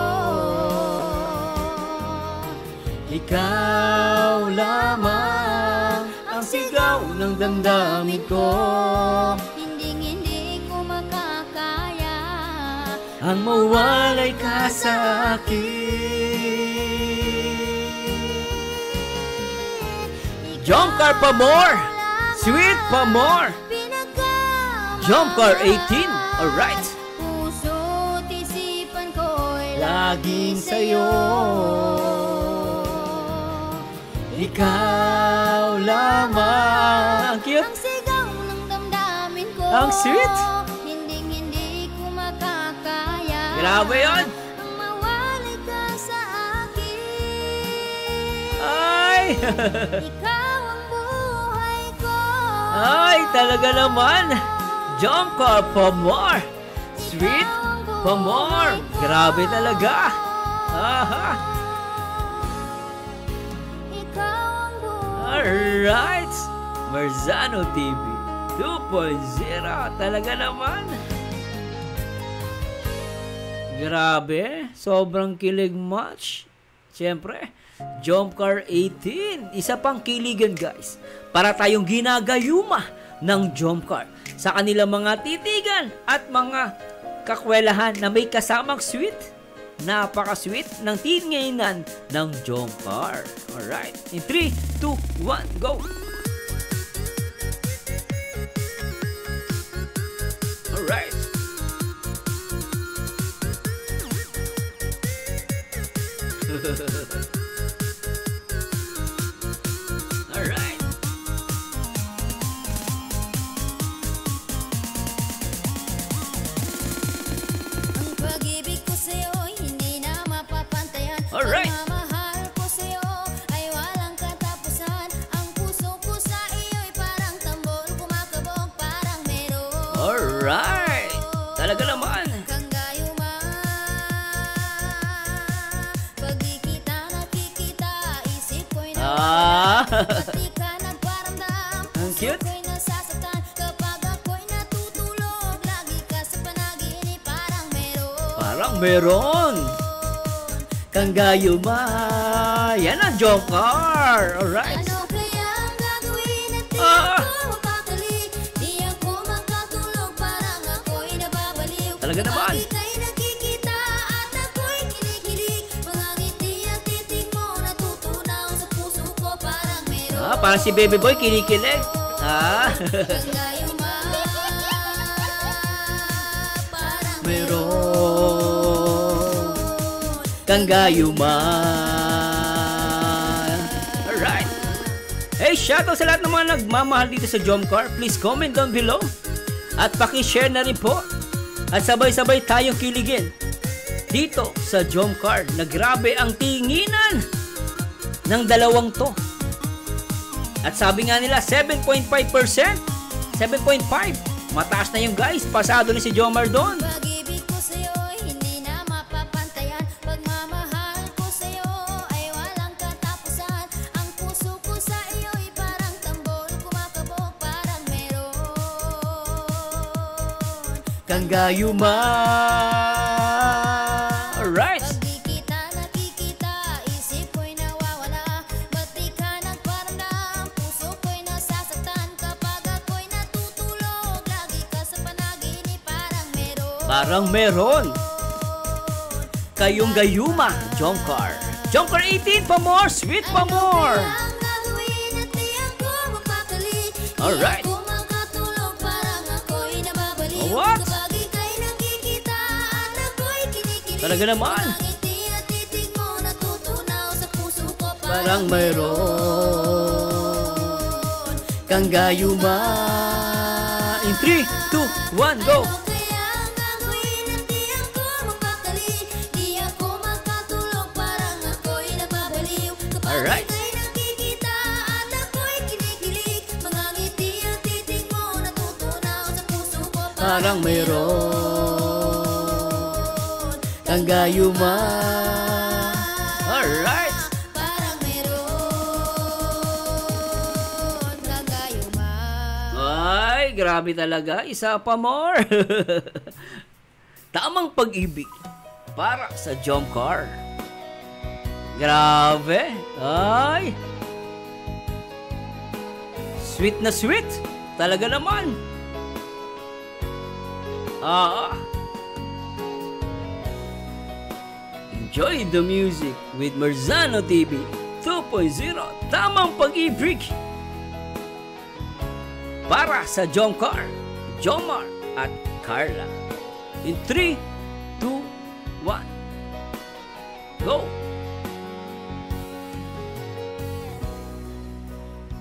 Speaker 2: Ikaw lamang ang sigaw ng damdamin ko.
Speaker 1: Hindi ko makakaya
Speaker 2: Ang mawalay ka sa akin. Jump car pa more! Sweet pa more! Jump car 18, alright.
Speaker 1: Puso't isipan ko'y
Speaker 2: Laging sa'yo. Ikaw lamang. Ang cute.
Speaker 1: Ang sigaw ng damdamin ko.
Speaker 2: Ang sweet.
Speaker 1: Hindi ko makakaya.
Speaker 2: Grabe yun.
Speaker 1: Ang mawalay ka sa akin.
Speaker 2: Ay!
Speaker 1: Ikaw ang buhay ko.
Speaker 2: Ay, talaga naman. Jump car pa more. Sweet pa more. Grabe talaga. Aha.
Speaker 1: Ikaw ang buhay.
Speaker 2: Alright. Marzano TV 2.0. Talaga naman. Grabe. Sobrang kilig match. Siyempre, Jump Car 18. Isa pang kiligan guys. Para tayong ginagayuma ng Jump Car sa kanilang mga titigan at mga kakwelahan na may kasamang sweet. Napaka-sweet ng tinginan ng Jump Car. Alright. In 3, 2, 1, go! Alright. Alright.
Speaker 1: Ang pag-ibig ko sa'yo'y hindi na mapapantayan.
Speaker 2: Alright.
Speaker 1: Ang mamahal ko sa'yo ay walang katapusan. Ang puso ko sa iyo'y parang tambol, kumakabog parang meron.
Speaker 2: Alright. Talaga naman.
Speaker 1: Kang gayuma, pag di kita nakikita, isip ko'y
Speaker 2: Ah.
Speaker 1: Pag di ka nagparamdam,
Speaker 2: Ang
Speaker 1: puso
Speaker 2: cute.
Speaker 1: ko'y nasasaktan. Kapag ako'y natutulog, lagi ka sa panaginip, parang meron.
Speaker 2: Parang meron. Kang gayuma. Yan ang Jump Car. Alright.
Speaker 1: Ano kaya ang gagawin at di
Speaker 2: Ah.
Speaker 1: ako mapakali? Di ako makatulog, parang ako'y nababaliw.
Speaker 2: Talaga naman.
Speaker 1: Pag ika'y nakikita at ako'y kinikilig, mga ngiti at titig mo natutunaw sa puso ko, parang meron.
Speaker 2: Ah, parang si Baby Boy kinikilig. Ah.
Speaker 1: Kang gayuma, parang
Speaker 2: Meron. Kang gayuma. Alright. Hey, shoutout sa lahat ng mga nagmamahal dito sa Jump Car. Please comment down below. At paki-share na rin po. At sabay-sabay tayong kiligin dito sa Jump Car na grabe ang tinginan ng dalawang to. At sabi nga nila 7.5%. 7.5. Mataas na yung guys. Pasado ni si Jomar doon.
Speaker 1: pag-ibig ko sa'yo'y hindi na mapapantayan. Pagmamahal ko sa'yo ay walang katapusan. Ang puso ko sa iyo'y parang tambol, kumakabog parang meron.
Speaker 2: Kang gayuma. Alright.
Speaker 1: Pag di kita nakikita, isip ko'y nawawala. Ba't di ka nagparamdam, puso ko'y nasasaktan. Kapag ako'y natutulog, lagi ka sa panaginip, parang meron.
Speaker 2: Parang meron. Kayong gayuma. Jump Car. Jump Car 18 pa more. Sweet pa more.
Speaker 1: Ang gagawin at di ako mapakali.
Speaker 2: Alright.
Speaker 1: Di ako makatulog, parang ako'y nababaliw.
Speaker 2: What?
Speaker 1: Kapag ika'y nakikita at ako'y kinikilig,
Speaker 2: Talaga naman.
Speaker 1: mga ngiti at titig mo natutunaw sa puso ko,
Speaker 2: Parang meron. Kang gayuma. In 3, 2, 1, go.
Speaker 1: Ano kaya ang gagawin at di ako mapakali? Di ako makatulog, parang ako'y nababaliw. Kapag
Speaker 2: Alright.
Speaker 1: ika'y nakikita at ako'y kinikilig, mga ngiti at
Speaker 2: parang mayroon kang gayuman. Alright.
Speaker 1: Parang mayroon kang gayuman.
Speaker 2: Ay, grabe talaga. Isa pa more. Tamang pag-ibig para sa Jomcar. Grabe. Ay. Sweet na sweet. Talaga naman. Enjoy the music with Marzano TV 2.0. Tamang pag-ibig para sa Jomcar, Jomar at Carla. In 3, 2, 1, go!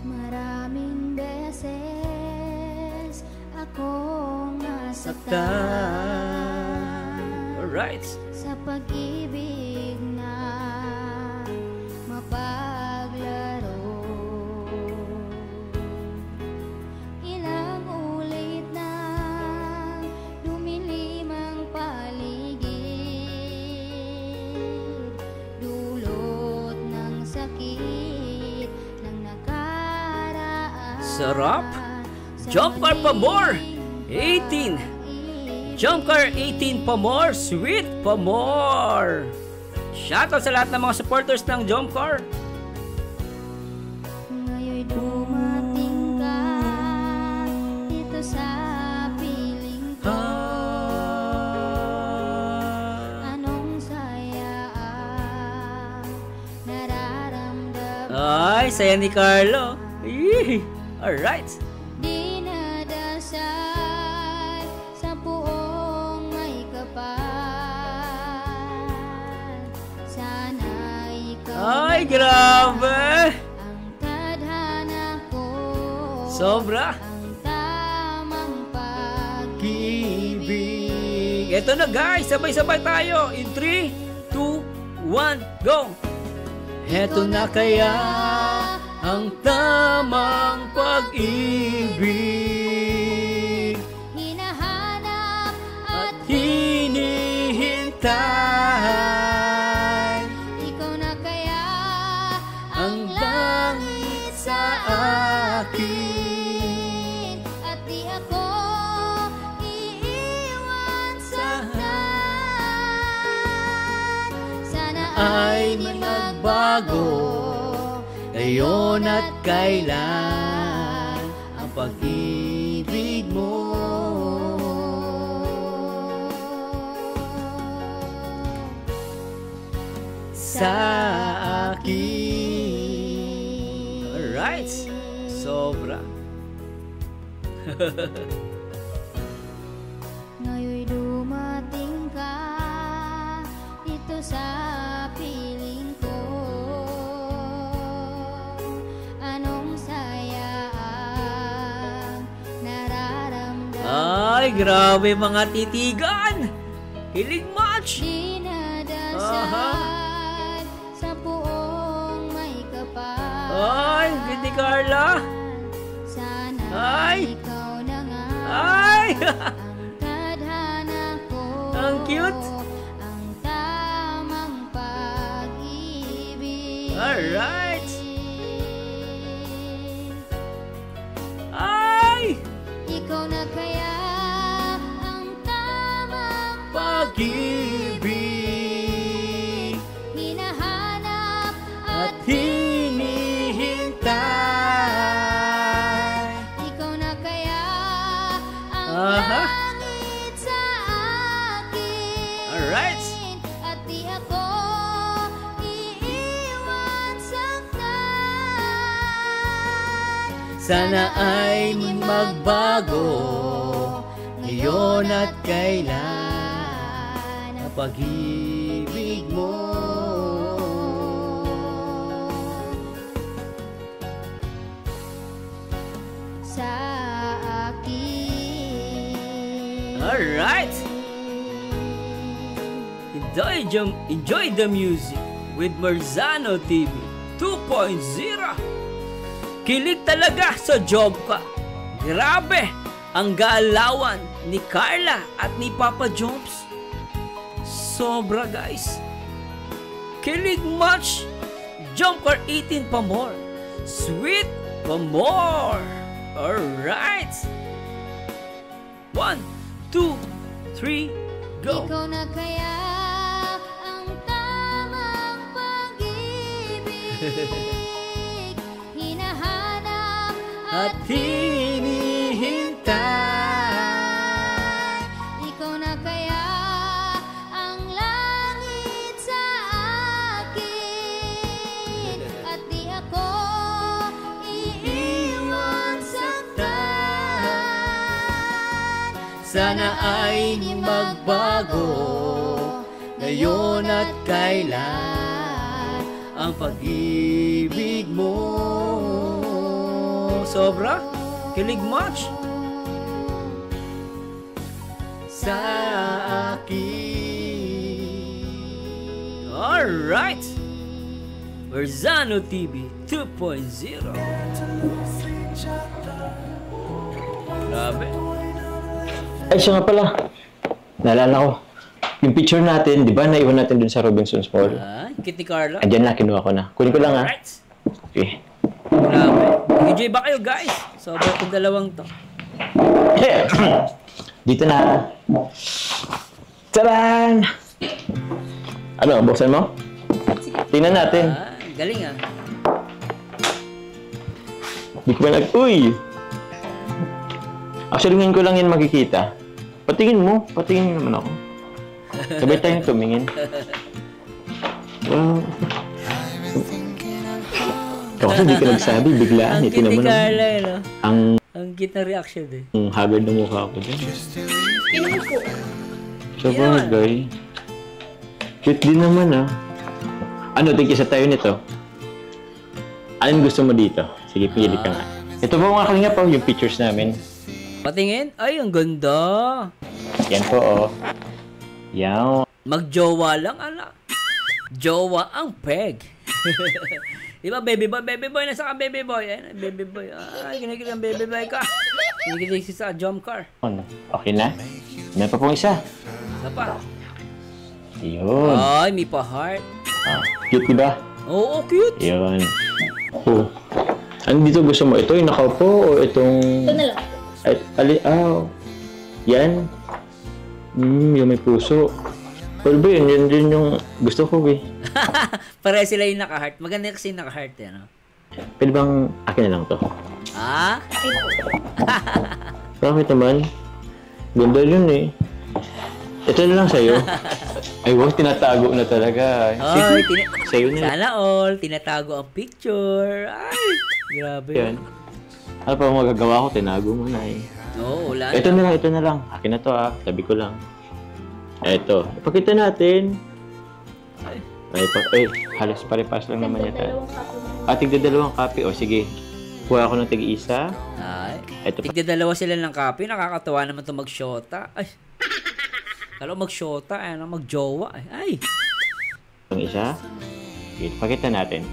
Speaker 1: Maraming beses akong nasaktan
Speaker 2: Alright.
Speaker 1: sa pag-ibig na mapaglaro. Ilang ulit na lumilim ang paligid, dulot ng sakit ng nakaraan.
Speaker 2: Sarap. Jomcar pa more. 18. Jomcar 18 pa more. Sweet pa more. Shoutout sa lahat ng mga supporters ng Jomcar.
Speaker 1: Ngayon'y dumating ka dito sa piling ko. Anong saya ang nararamdaman?
Speaker 2: Ay, saya ni Carlo. Yee. Alright.
Speaker 1: Dinadasal sa puong may kapal. Sana ikaw
Speaker 2: Ay, grabe.
Speaker 1: ang tadhana ko.
Speaker 2: Sobra.
Speaker 1: Ang tamang
Speaker 2: Pag-ibig. Ito na guys, sabay-sabay tayo. In 3, 2, 1, go! Ito na kaya ang tamang pag-ibig
Speaker 1: hinahanap
Speaker 2: at
Speaker 1: at
Speaker 2: hinihintay.
Speaker 1: ikaw na kaya
Speaker 2: Ang langit sa akin
Speaker 1: at di ako iiwan sa sana
Speaker 2: ay may magbago ngayon at kailan ang pag-ibig mo. Sa akin. Alright. Sobra.
Speaker 1: Ngayon'y dumating ka dito sa piling ko. Anong saya ang nararamdaman?
Speaker 2: Ay, grabe mga titigan. Hilig match.
Speaker 1: Dinadasal sa puong may kapal.
Speaker 2: Ay, hindi Carla.
Speaker 1: Sana
Speaker 2: Ay.
Speaker 1: ikaw na nga
Speaker 2: Ay.
Speaker 1: ang tadhana ko.
Speaker 2: Ang cute.
Speaker 1: Ang tamang pag-ibig.
Speaker 2: Alright. Ay,
Speaker 1: Ikaw na kaya ang tamang
Speaker 2: pag-ibig
Speaker 1: hinahanap
Speaker 2: at
Speaker 1: at
Speaker 2: hinihintay.
Speaker 1: ikaw na kaya ang
Speaker 2: Aha.
Speaker 1: langit sa akin.
Speaker 2: Alright.
Speaker 1: At di ako iiwan saktan.
Speaker 2: Sana ay magbago ngayon at kailan ang pag-ibig mo.
Speaker 1: Sa akin.
Speaker 2: Alright. Enjoy the music with Marzano TV 2.0. Kilig talaga sa Jomcar. Grabe ang gaalawan ni Carla at ni Papa Joms. Sobra guys. Kilig much. Jump car 18 pa more. Sweet pa more. Alright. 1, 2, 3, go.
Speaker 1: Ikaw na kaya ang tamang pag-ibig. Hinahanap
Speaker 2: At hinihintay.
Speaker 1: Ikaw na kaya ang langit sa akin. At di ako iiwan saktan.
Speaker 2: Sana ay di magbago ngayon at kailan ang pag-ibig mo. Sobra? Kilig much? Sa akin. Alright! Verzano TV 2.0. Grabe.
Speaker 4: Ay, siya nga pala. Naalala ko. Yung picture natin, di ba, naiwan natin dun sa Robinson's Mall.
Speaker 2: Kit ni Carla.
Speaker 4: Andyan na, kinuha ko na. Kunin ko lang, ha?
Speaker 2: Alright.
Speaker 4: Okay.
Speaker 2: Grabe. Enjoy ba kayo guys? Sobra itong dalawang to.
Speaker 4: Dito na. Taran! Ano, buksan mo? Tingnan natin.
Speaker 2: Galing ah.
Speaker 4: Di ko ba Uy! Actually, ngayon ko lang yan makikita. Patingin mo. Patingin naman ako. Sabay tayong tumingin. Wow. Ikaw kasi di ka nagsabi, biglaan.
Speaker 2: Ang
Speaker 4: Ito
Speaker 2: cute ni
Speaker 4: naman
Speaker 2: Carla eh, no?
Speaker 4: ang
Speaker 2: Ang cute na reaction eh.
Speaker 4: haggard na mukha ko din.
Speaker 5: Pinuha po.
Speaker 4: Sa bagay. Cute din naman, ah. Ano, tig-isa tayo nito. Anong gusto mo dito? Sige, pili ka nga. Ito po mga kalinga pa, yung pictures namin.
Speaker 2: Patingin? Ay, ang ganda.
Speaker 4: Yan po, oh. Yan.
Speaker 2: Magjowa lang, anak. Jowa ang peg. Diba, baby boy, nasa ka, baby boy. Ayan, baby boy. Ay, kinikilig ang baby boy ka. Kinikilig sa jump car.
Speaker 4: Ano? Okay na? Meron pa pong isa.
Speaker 2: Isa pa.
Speaker 4: Yun.
Speaker 2: Ay, may pa-heart.
Speaker 4: Ah, cute, diba?
Speaker 2: Oo, cute.
Speaker 4: Yun. Oh. Ano dito gusto mo? Ito yung nakaupo o itong...
Speaker 5: Ito na lang.
Speaker 4: Ay, yan. Yung may puso. Well ba yun? Yun yung gusto ko eh.
Speaker 2: Pare sila yung naka-heart. Maganda kasi yung naka-heart eh, no?
Speaker 4: Pwede bang akin na lang to?
Speaker 2: Ah?
Speaker 4: Bakit naman? Ganda yun eh. Ito na lang sa'yo. Ay, wow, tinatago na talaga.
Speaker 2: Ay,
Speaker 4: sa'yo na.
Speaker 2: sana all. Tinatago ang picture. Ay, grabe.
Speaker 4: Yan. Ano pa magagawa ko? Tinago mo na eh.
Speaker 2: Oo, wala
Speaker 4: Ito na lang. Akin na to ah. Tabi ko lang. Ito. Ipakita natin. Ay, halos pare-pas lang naman yata. Tigda dalawang copy. O, sige. Kuha ako ng tig-isa.
Speaker 2: Ay,
Speaker 4: Ito pa.
Speaker 2: tigda-dalawa sila ng copy. Nakakatawa naman ito mag-shota. Ay, kala mag-shota, mag-jowa. Ay.
Speaker 4: Ang isa. Sige, pakita natin.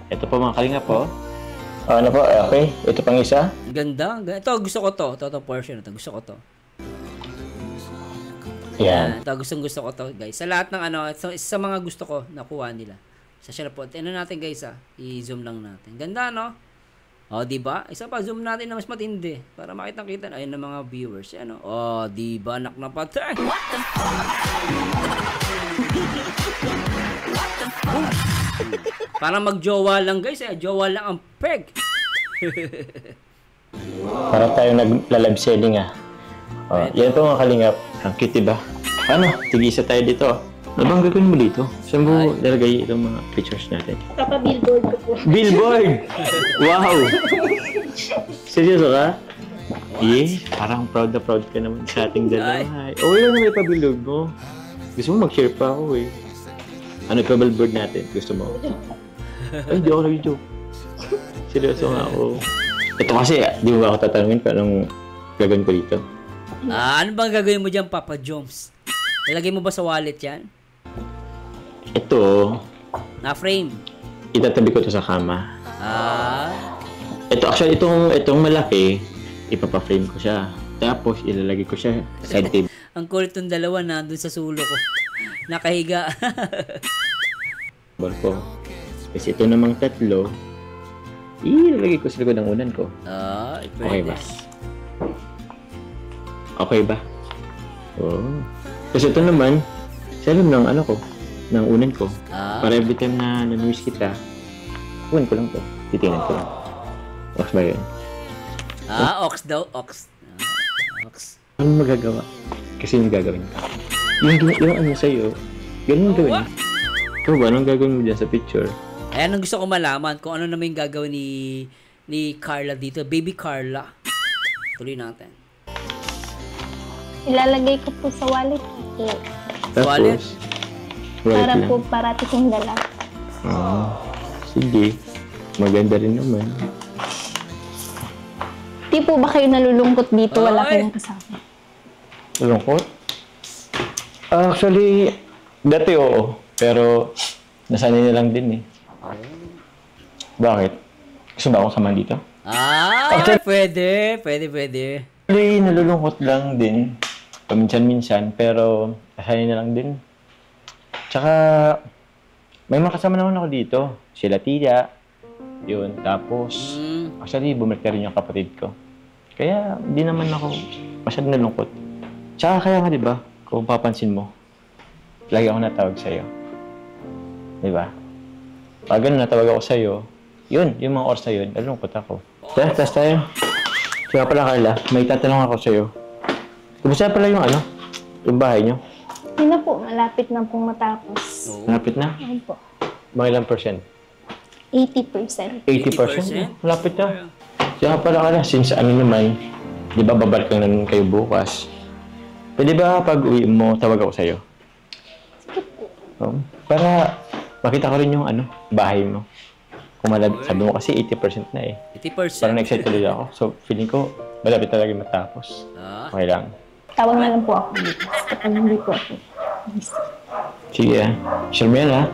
Speaker 4: Ito po mga kalinga po. Ano po? Okay. Ito pang isa.
Speaker 2: Ganda. Ito, gusto ko to. Ito portion. Ito, gusto ko to.
Speaker 4: Yan.
Speaker 2: Ito, gusto ko to, guys. Sa lahat ng sa mga gusto ko, nakuha nila. Sa share po. Ano natin, guys, i-zoom lang natin. Ganda, no? O, diba? Isa pa, zoom natin na mas matindi. Para makita-kita. Ayun ng mga viewers. Ano? O, diba? Anak na patay. What the fuck? Parang mag-jowa lang, guys. Jowa lang ang peg.
Speaker 4: Para tayo nag-live selling ah. Oh, yan po mga kalingap. Ang cute diba? Ano? Tig-isa tayo dito. Ano bang gagawin mo dito? Saan mo lalagay itong mga pictures natin?
Speaker 5: Papa-billboard ko po.
Speaker 4: Billboard! Wow! Seryoso ka? Parang proud na proud ka naman sa ating dalawa. Okay lang na may pa-billboard mo. Gusto mo mag-share pa ako eh. Ano pa-billboard natin? Gusto mo? Ay, di ako nag-joke. Seryoso nga ako. Ito kasi, di mo ba ako tatanungin kung anong gagawin ko dito?
Speaker 2: Ano bang gagawin mo dyan, Papa Joms? Ilagay mo ba sa wallet yan?
Speaker 4: Ito,
Speaker 2: Na-frame?
Speaker 4: itatabi ko to sa kama.
Speaker 2: Ah,
Speaker 4: Ito, actually, itong malaki, ipapa-frame ko siya. Tapos, ilalagay ko siya sa side table
Speaker 2: Ang kulit ng dalawa na doon sa sulo ko. Nakahiga.
Speaker 4: ko. Kasi ito namang tatlo, ilalagay ko sa likod ng unan ko. Okay ba? Okay ba? Oo. Kasi ito naman, sa alam ng ano ko, ng unan ko. Para every time na namiss kita, kunin ko lang to. Titingnan ko lang. Ox ba yun?
Speaker 2: Ox daw. Ox. Ox.
Speaker 4: Anong magagawa? Kasi yung gagawin ka. Yung ano sa'yo, ganun gawin. Ikaw ba? Anong gagawin mo dyan sa picture?
Speaker 2: Ayan ang gusto ko malaman kung ano naman yung gagawin ni Carla dito. Baby Carla. Tuloy natin.
Speaker 5: Ilalagay ko po sa wallet ko po.
Speaker 2: Wallet?
Speaker 5: Para
Speaker 4: lang.
Speaker 5: po parati kong dala.
Speaker 4: Sige. Maganda rin naman.
Speaker 5: Di po ba kayo nalulungkot dito? Wala kayong kasama.
Speaker 4: Lungkot? Actually, dati oo. Pero, nasanay na lang din eh. Bakit? Gusto ba akong samahan dito?
Speaker 2: Pwede.
Speaker 4: Actually, nalulungkot lang din. Paminsan-minsan, pero nasanay na lang din. Tsaka, may mga kasama naman ako dito. Sila Tia. Yun. Tapos, actually, bumalik rin yung kapatid ko. Kaya, di naman ako masyadong nalungkot. Tsaka kaya nga, di ba? Kung papansin mo, lagi ako natawag sa'yo. Di ba? Pag ganun natawag ako sa'yo, yun, yung mga oras na yun, nalungkot ako. Tara, tas tayo. Kaya pala, Carla, may tatanong ako sa'yo. Kumusta pala yung ano? Yung bahay nyo?
Speaker 5: Yun na po, malapit na pong matapos.
Speaker 4: Malapit na?
Speaker 5: Ayun po.
Speaker 4: Mga ilang percent?
Speaker 5: 80%.
Speaker 4: 80%? Malapit na. Kaya pala, Carla, since ano naman, di ba babalik lang naman kayo bukas? Pwede ba pag uwi mo, tawag ako sa'yo?
Speaker 5: Sige po.
Speaker 4: Para makita ko rin yung ano, bahay mo. Kung malapit, sabi mo kasi 80% na eh.
Speaker 2: 80%.
Speaker 4: Parang na-excite tuloy ako. So, feeling ko, malapit talaga matapos. Okay lang.
Speaker 5: Tawag na lang po ako dito. Kapag hindi po ako.
Speaker 4: Sige Shermel ha.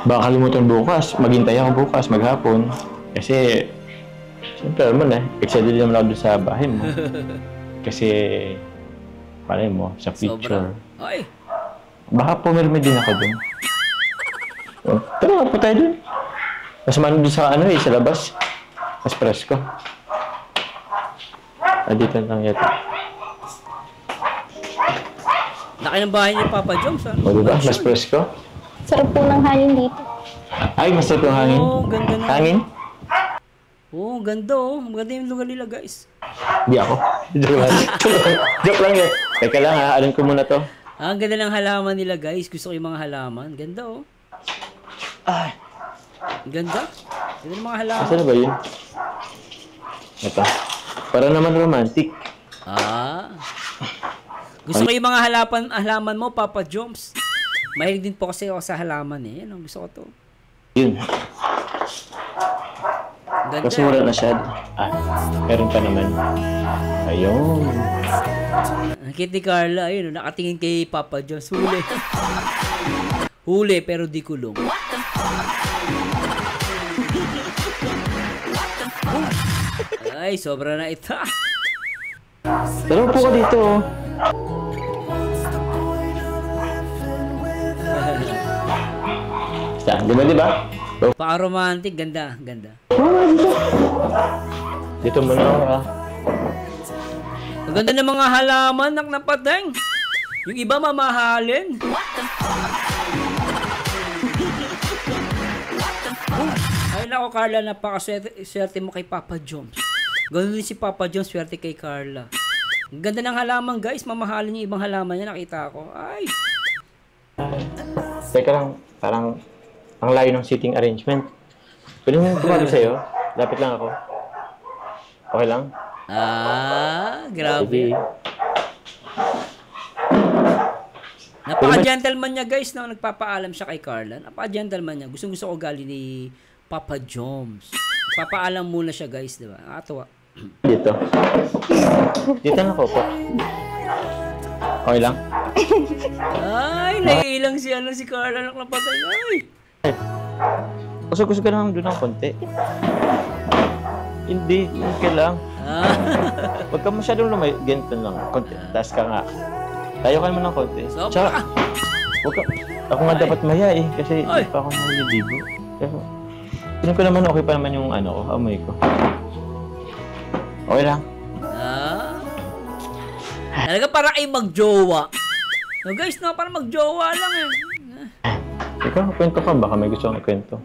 Speaker 4: Baka kalimutan bukas. Maghintay ako bukas, maghapon. Kasi, siyempre naman excited naman ako doon sa bahay mo. Kasi, palay mo, sa picture.
Speaker 2: Ay.
Speaker 4: Baka pumirme din ako doon. Tara, po tayo doon. Mas mano doon sa ano sa labas. Mas presko. Dito lang yata.
Speaker 2: Laki ng bahay ni Papa Joms.
Speaker 4: O diba? Mas presko.
Speaker 5: Sarap po ng hangin dito.
Speaker 4: Ay, mas sarap yung hangin.
Speaker 2: Ganda na.
Speaker 4: Hangin?
Speaker 2: Ganda Maganda yung lugar nila, guys.
Speaker 4: Di ako. Joke lang. Joke lang eh. Teka lang ha, alam ko muna to.
Speaker 2: Ang ganda ng halaman nila, guys. Gusto ko yung mga halaman. Ganda
Speaker 4: Ay.
Speaker 2: Ganda. Ganda ng mga halaman.
Speaker 4: Asa na ba yun? Ito. Para naman romantic.
Speaker 2: Gusto ko yung mga halaman mo, Papa Joms. Mahilig din po kasi ako sa halaman eh. Yan, gusto ko to.
Speaker 4: Yun.
Speaker 2: Ganda.
Speaker 4: Mas mura na siya. Meron pa naman. Ayun.
Speaker 2: Nakita ni Carla, ayun, nakatingin kay Papa Joms. Huli. Huli, pero di kulong. Ay, sobra na ito.
Speaker 4: Tara po ka dito. Di ba?
Speaker 2: Paka-romantic, ganda.
Speaker 4: Dito muna ako ha.
Speaker 2: Ang ganda ng mga halaman, napateng. Yung iba mamahalin. Ay nako, Carla, napakaswerte mo kay Papa Joms. Ganun din si Papa Joms, swerte kay Carla. Ang ganda ng halaman, guys. Mamahalin yung ibang halaman niya, nakita ko. Ay.
Speaker 4: Teka lang, parang ang layo ng seating arrangement. Pwede mo tumawag sa'yo? Lapit lang ako. Okay lang?
Speaker 2: Grabe.
Speaker 4: Sige.
Speaker 2: Napaka-gentleman niya, guys, na nagpapaalam siya kay Carla. Napaka-gentleman niya. Gusto ko gali ni Papa Joms. Papaalam muna siya, guys, di ba? Nakakatawa.
Speaker 4: Dito. Dito na ako po. Okay lang?
Speaker 2: Ay, naiilang si Carla ng napatay. Ay!
Speaker 4: Gusto ka lang doon ng konti. Hindi ka lang. Huwag ka masyadong lumayo. Ganito lang. Konti. Taas ka nga. Tayo ka naman ng konti. Tsaka, huwag ka. Ako nga dapat maya eh. Kasi hindi pa ako naliligo. Pero, tingin ko naman okay pa naman yung amoy ko. Okay lang.
Speaker 2: Talaga para ay magjowa. No guys, no, para magjowa lang eh.
Speaker 4: Ikaw, kwento ka. Baka may gusto kang ikwento.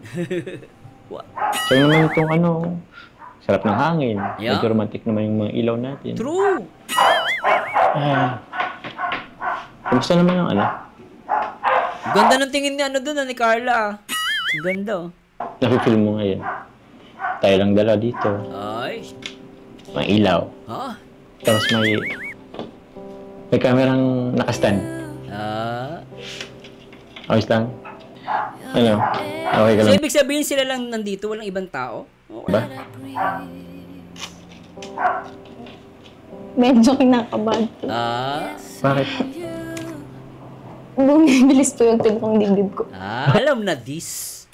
Speaker 4: Sa'yo naman itong sarap ng hangin.
Speaker 2: Yeah.
Speaker 4: Medyo romantic naman yung mga ilaw natin.
Speaker 2: True.
Speaker 4: Kamusta naman yung
Speaker 2: Ganda ng tingin ni doon, ni Carla. Ang ganda oh.
Speaker 4: Nafe-feel mo ngayon? Tayo lang dala dito.
Speaker 2: Ay.
Speaker 4: May ilaw. Tapos may kamerang nakastand. Ayos lang. Okay ka
Speaker 2: So,
Speaker 4: lang.
Speaker 2: ibig sabihin sila lang nandito, walang ibang tao? Okay.
Speaker 4: Ba?
Speaker 5: Medyo kinakabahan po.
Speaker 4: Bakit?
Speaker 5: Bumibilis po yung tibok ng dibdib ko.
Speaker 2: Alam na this.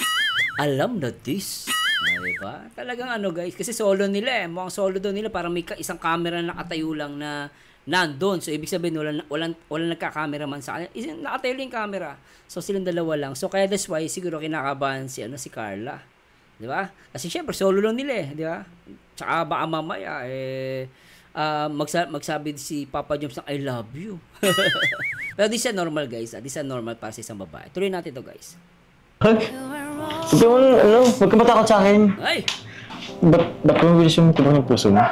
Speaker 2: Alam na this. Diba? Talagang guys, kasi solo nila eh. Mukhang solo daw nila, parang may isang camera na nakatayo lang na nandun. So, ibig sabihin, walang nagka-cameraman sa kanila. Nakatayo lang yung camera. So, silang dalawa lang. So, kaya that's why, siguro kinakabahan si Carla. Di ba? Kasi syempre, solo lang nila eh. Di ba? Tsaka baka mamaya, magsabi si Papa Joms ng I love you. Pero this is normal, guys. This is normal para sa isang babae. Tuloy natin to guys.
Speaker 4: Sabi mo, huwag ka matakot sa akin.
Speaker 2: Ay!
Speaker 4: Ba't mabilis yung tibok ng puso mo?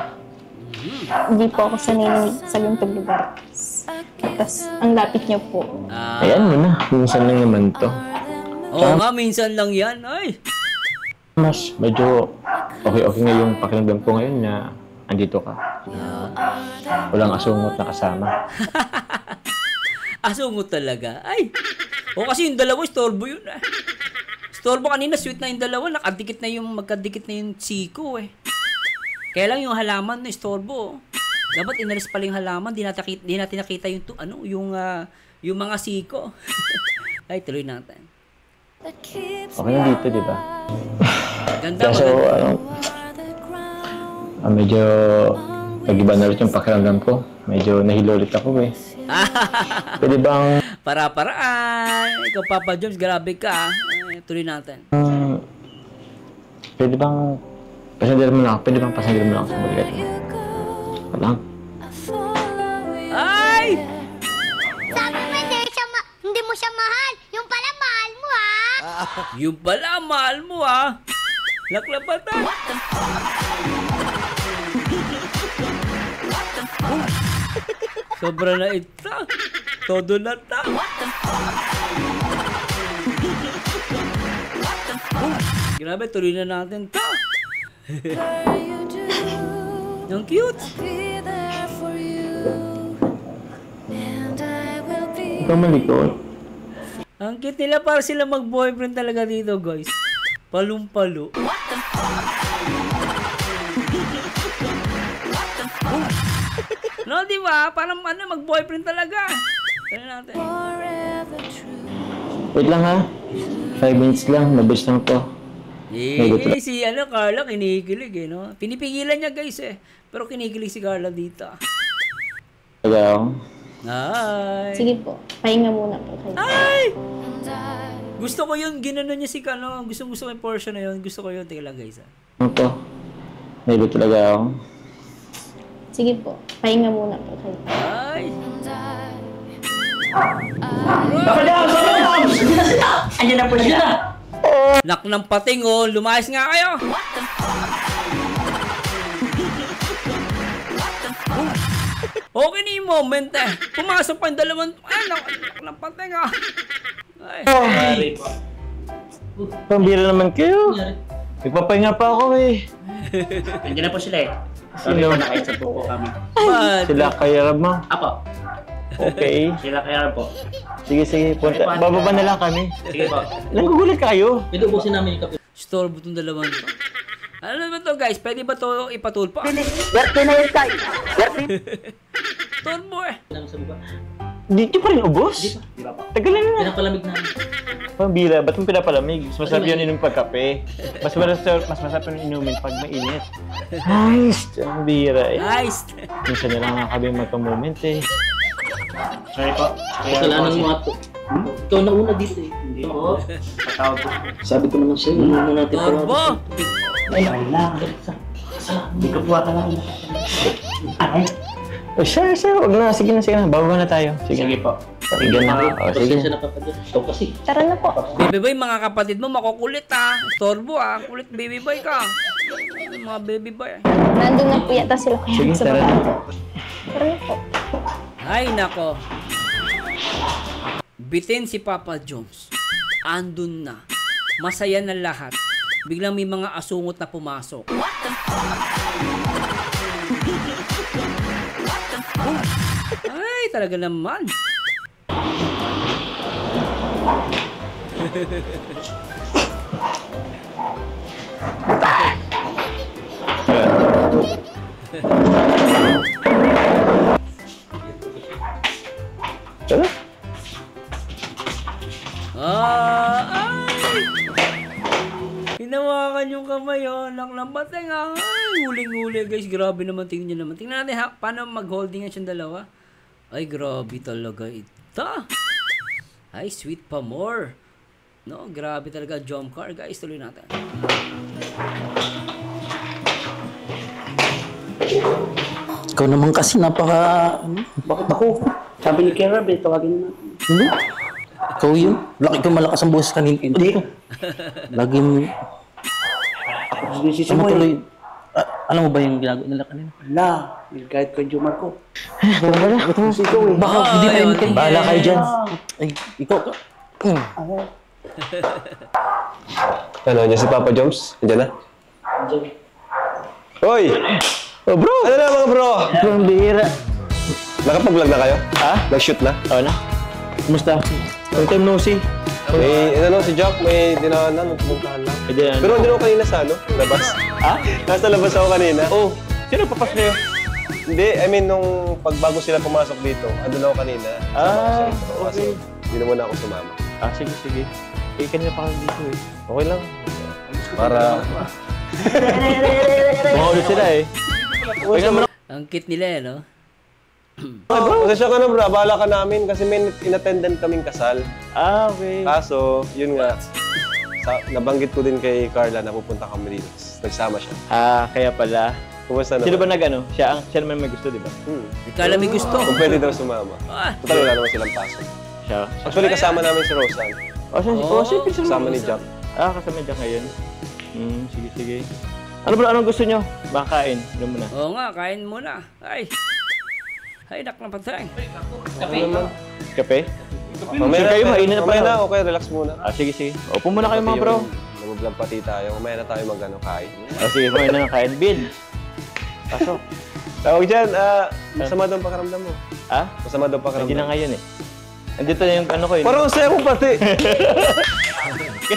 Speaker 5: Hindi po ako sanay sa ganitong lugar. Tapos, ang lapit niyo po.
Speaker 4: Ayan mo na. Minsan lang naman to.
Speaker 2: Oo nga, minsan lang yan. Ay!
Speaker 4: Mas medyo okay nga yung pakiramdam ko ngayon na andito ka. Walang asungot na kasama.
Speaker 2: Asungot talaga. Ay! O kasi yung dalawa, istorbo yun eh. Istorbo kanina, sweet na yung dalawa. Magkadikit na yung siko eh. Kaya lang yung halaman na istorbo. Dapat inalis pala yung halaman. Di natin nakita yung mga siko. Ay, tuloy natin.
Speaker 4: Okay na dito, di ba?
Speaker 2: Ganda
Speaker 4: Kaso, medyo nag-iba na ulit yung pakiramdam ko. Medyo nahilo ulit ako eh. Pwede bang...
Speaker 2: Para-paraan. Ikaw, Papa Joms, grabe ka. Ay, tuloy natin.
Speaker 4: Pwede bang... Pasandira mo lang ako. Pwede bang pasandira mo lang ako sa balikat mo? Walang.
Speaker 2: Ay!
Speaker 1: Sabi mo hindi mo siya mahal. Yung pala mahal mo ha.
Speaker 2: Yung pala, mahal mo ah. Laklapatan. Sobra na ita. Todo na ta. Grabe, tuloy na natin ta. Ang cute.
Speaker 4: Ikaw malikot.
Speaker 2: Ang cute nila, para sila mag-boyfriend talaga dito, guys. Palong-palo. No, di ba? Parang mag-boyfriend talaga. Tignan natin.
Speaker 4: Wait lang ha. 5 minutes lang. Mabilis lang to.
Speaker 2: Si Carla, kinikilig eh, no? Pinipigilan niya, guys eh. Pero kinikilig si Carla dito.
Speaker 4: Hello?
Speaker 2: Ay!
Speaker 5: Sige po, pahinga muna po kayo.
Speaker 2: Ay! Gusto ko yun, ginano niya si Kano. Gusto ko yung portion na yun. Gusto ko yun. Tingnan lang, guys.
Speaker 4: Ano to? Nahilo talaga ako.
Speaker 5: Sige po, pahinga muna po kayo.
Speaker 2: Ay!
Speaker 7: Andiyan na po siya.
Speaker 2: Nak ng pating, oh. Lumayas nga kayo. Okay na yung moment eh. Pumasok pa yung dalawang... Ay, nak ng pating, ah. Ay.
Speaker 4: Pambira naman kayo. Nagpapahinga pa ako eh.
Speaker 7: Andiyan na po sila eh. Sorry po, nakaisa po kami.
Speaker 2: Bad.
Speaker 4: Sila kaya mo.
Speaker 7: Apo,
Speaker 4: Okay.
Speaker 7: sila kaya po.
Speaker 4: Sige. Punta. Bababa na lang kami.
Speaker 7: Sige po.
Speaker 4: Nagugulat kayo.
Speaker 7: Pwede ubusin namin yung kape.
Speaker 2: Storbo itong dalawang to. Ano naman to, guys? Pwede ba to ipatulpa?
Speaker 7: Birthday na yun tayo. Birthday.
Speaker 2: Turbo eh.
Speaker 7: Lang sa baba.
Speaker 4: Di pa rin ubos?
Speaker 7: Di ba po?
Speaker 4: Tagal na.
Speaker 7: Pinapalamig namin.
Speaker 4: Pambira, ba't mo pinapalamig? Mas masarap yun inom pagkape. Mas masarap yun inumin pag mainit. Ay, ang bira eh.
Speaker 2: Nice!
Speaker 4: Minsan na lang nga kami magka-moment eh.
Speaker 7: Sorry po. Kasalanan mo ato. Ikaw na una dito eh. Hindi po. Patawag po. Sabi ko naman sa'yo, ano natin po.
Speaker 2: Torbo!
Speaker 7: Ay, lang. Hindi ko po ata lang. Ay.
Speaker 4: Oh, sure. Wag na. Sige na. Bababa na tayo. Sige
Speaker 7: po.
Speaker 4: Sige na. Oh, sige.
Speaker 7: Pasensya na papadyan. Ikaw kasi.
Speaker 5: Tara na po.
Speaker 2: Baby boy, mga kapatid mo, makukulit ah. Torbo ah. Kulit baby boy ka. Mga baby boy.
Speaker 5: Nandun na po yata sila kuya
Speaker 4: Sige,
Speaker 5: sa
Speaker 4: tara
Speaker 5: bahay.
Speaker 4: na.
Speaker 5: Tara na po.
Speaker 2: Ay, nako. Bitin si Papa Jones. Andun na. Masaya na lahat. Biglang may mga asungot na pumasok. Ay, talaga naman.
Speaker 4: Tara.
Speaker 2: Ay! Hinawakan yung kamay, oh. Ng bateng, ay. Huling-huli, guys. Grabe naman. Tingnan nyo naman. Tingnan natin, ha? Paano mag-holding yan siyang dalawa? Ay, grabe talaga ito. Ay, sweet pa more. No, grabe talaga jump car, guys. Tuloy natin.
Speaker 7: Ikaw naman kasi napaka... Bakit ako? Sabi ni Kera, tawagin mo natin. Hindi. Ikaw yun. Laki ko malakas ang boses kanina. Hindi. Lagi mo... Ako tuloy. Alam mo ba yung ginagawa nila kanina?
Speaker 8: Wala. Kahit kay Jomar ko.
Speaker 7: Baka hindi pa yun.
Speaker 4: Bahala kayo dyan.
Speaker 7: Ay, ikaw.
Speaker 6: Ano, dyan si Papa Joms? Diyan na? Hoy!
Speaker 4: Oh, bro!
Speaker 6: Ano na mga bro?
Speaker 4: Ang bira.
Speaker 6: Nakapag-vlog na kayo?
Speaker 4: Ha?
Speaker 6: Nag-shoot na?
Speaker 4: Oo na. Kumusta? Long time no see.
Speaker 6: May, si Jack, may dinaanan, pumuntahan lang. Pero hindi ako kanina sa labas.
Speaker 4: Ha?
Speaker 6: Nasa labas ako kanina.
Speaker 4: Oh, sino papasok kayo?
Speaker 6: Hindi, I mean, nung pagbago sila pumasok dito, andun ako kanina.
Speaker 4: Ah,
Speaker 6: okay. Hindi naman ako sumama.
Speaker 4: Ah, sige. Eh, kanina pa kami dito eh.
Speaker 6: Okay lang. Para...
Speaker 4: Mahulog sila eh.
Speaker 2: Ang cute nila, eh, no?
Speaker 6: Pasensya ka na bro, bahala ka namin kasi may in-attendant kaming kasal.
Speaker 4: Ah, okay.
Speaker 6: Kaso, yun nga, nabanggit ko din kay Carla na pupunta kami dito. Nagsama siya.
Speaker 4: Ah, kaya pala.
Speaker 6: Kumusta naman?
Speaker 4: Sino ba nag-ano? Siya naman may gusto, di ba?
Speaker 2: Kala may gusto.
Speaker 6: Kung pwede daw sumama.
Speaker 2: Ah,
Speaker 6: Total, wala naman silang pasok.
Speaker 4: Siya.
Speaker 6: Actually, kasama namin si Rosan.
Speaker 4: Sige.
Speaker 6: Kasama ni Jack.
Speaker 4: Ah, kasama niya ngayon. Sige. Ano ba, anong gusto nyo? Baka kain. Ano muna?
Speaker 2: oo nga, kain muna. Ay, nak na patay.
Speaker 4: Kape?
Speaker 6: Mamaya
Speaker 4: kayo, mainit na pa yun.
Speaker 6: Okay, relax muna.
Speaker 4: Ah, sige. Upo muna kayo mga bro.
Speaker 6: Nag-vlog pati tayo. Mamaya na tayo kain.
Speaker 4: Ah, sige, mamaya na kain. Bill. Pasok.
Speaker 6: Tawag dyan, masama daw ang pakiramdam mo.
Speaker 4: Ah?
Speaker 6: Masama daw ang pakiramdam.
Speaker 4: Hindi na ngayon eh. Andito na yung ano ko yun.
Speaker 6: Parang saya mo pati.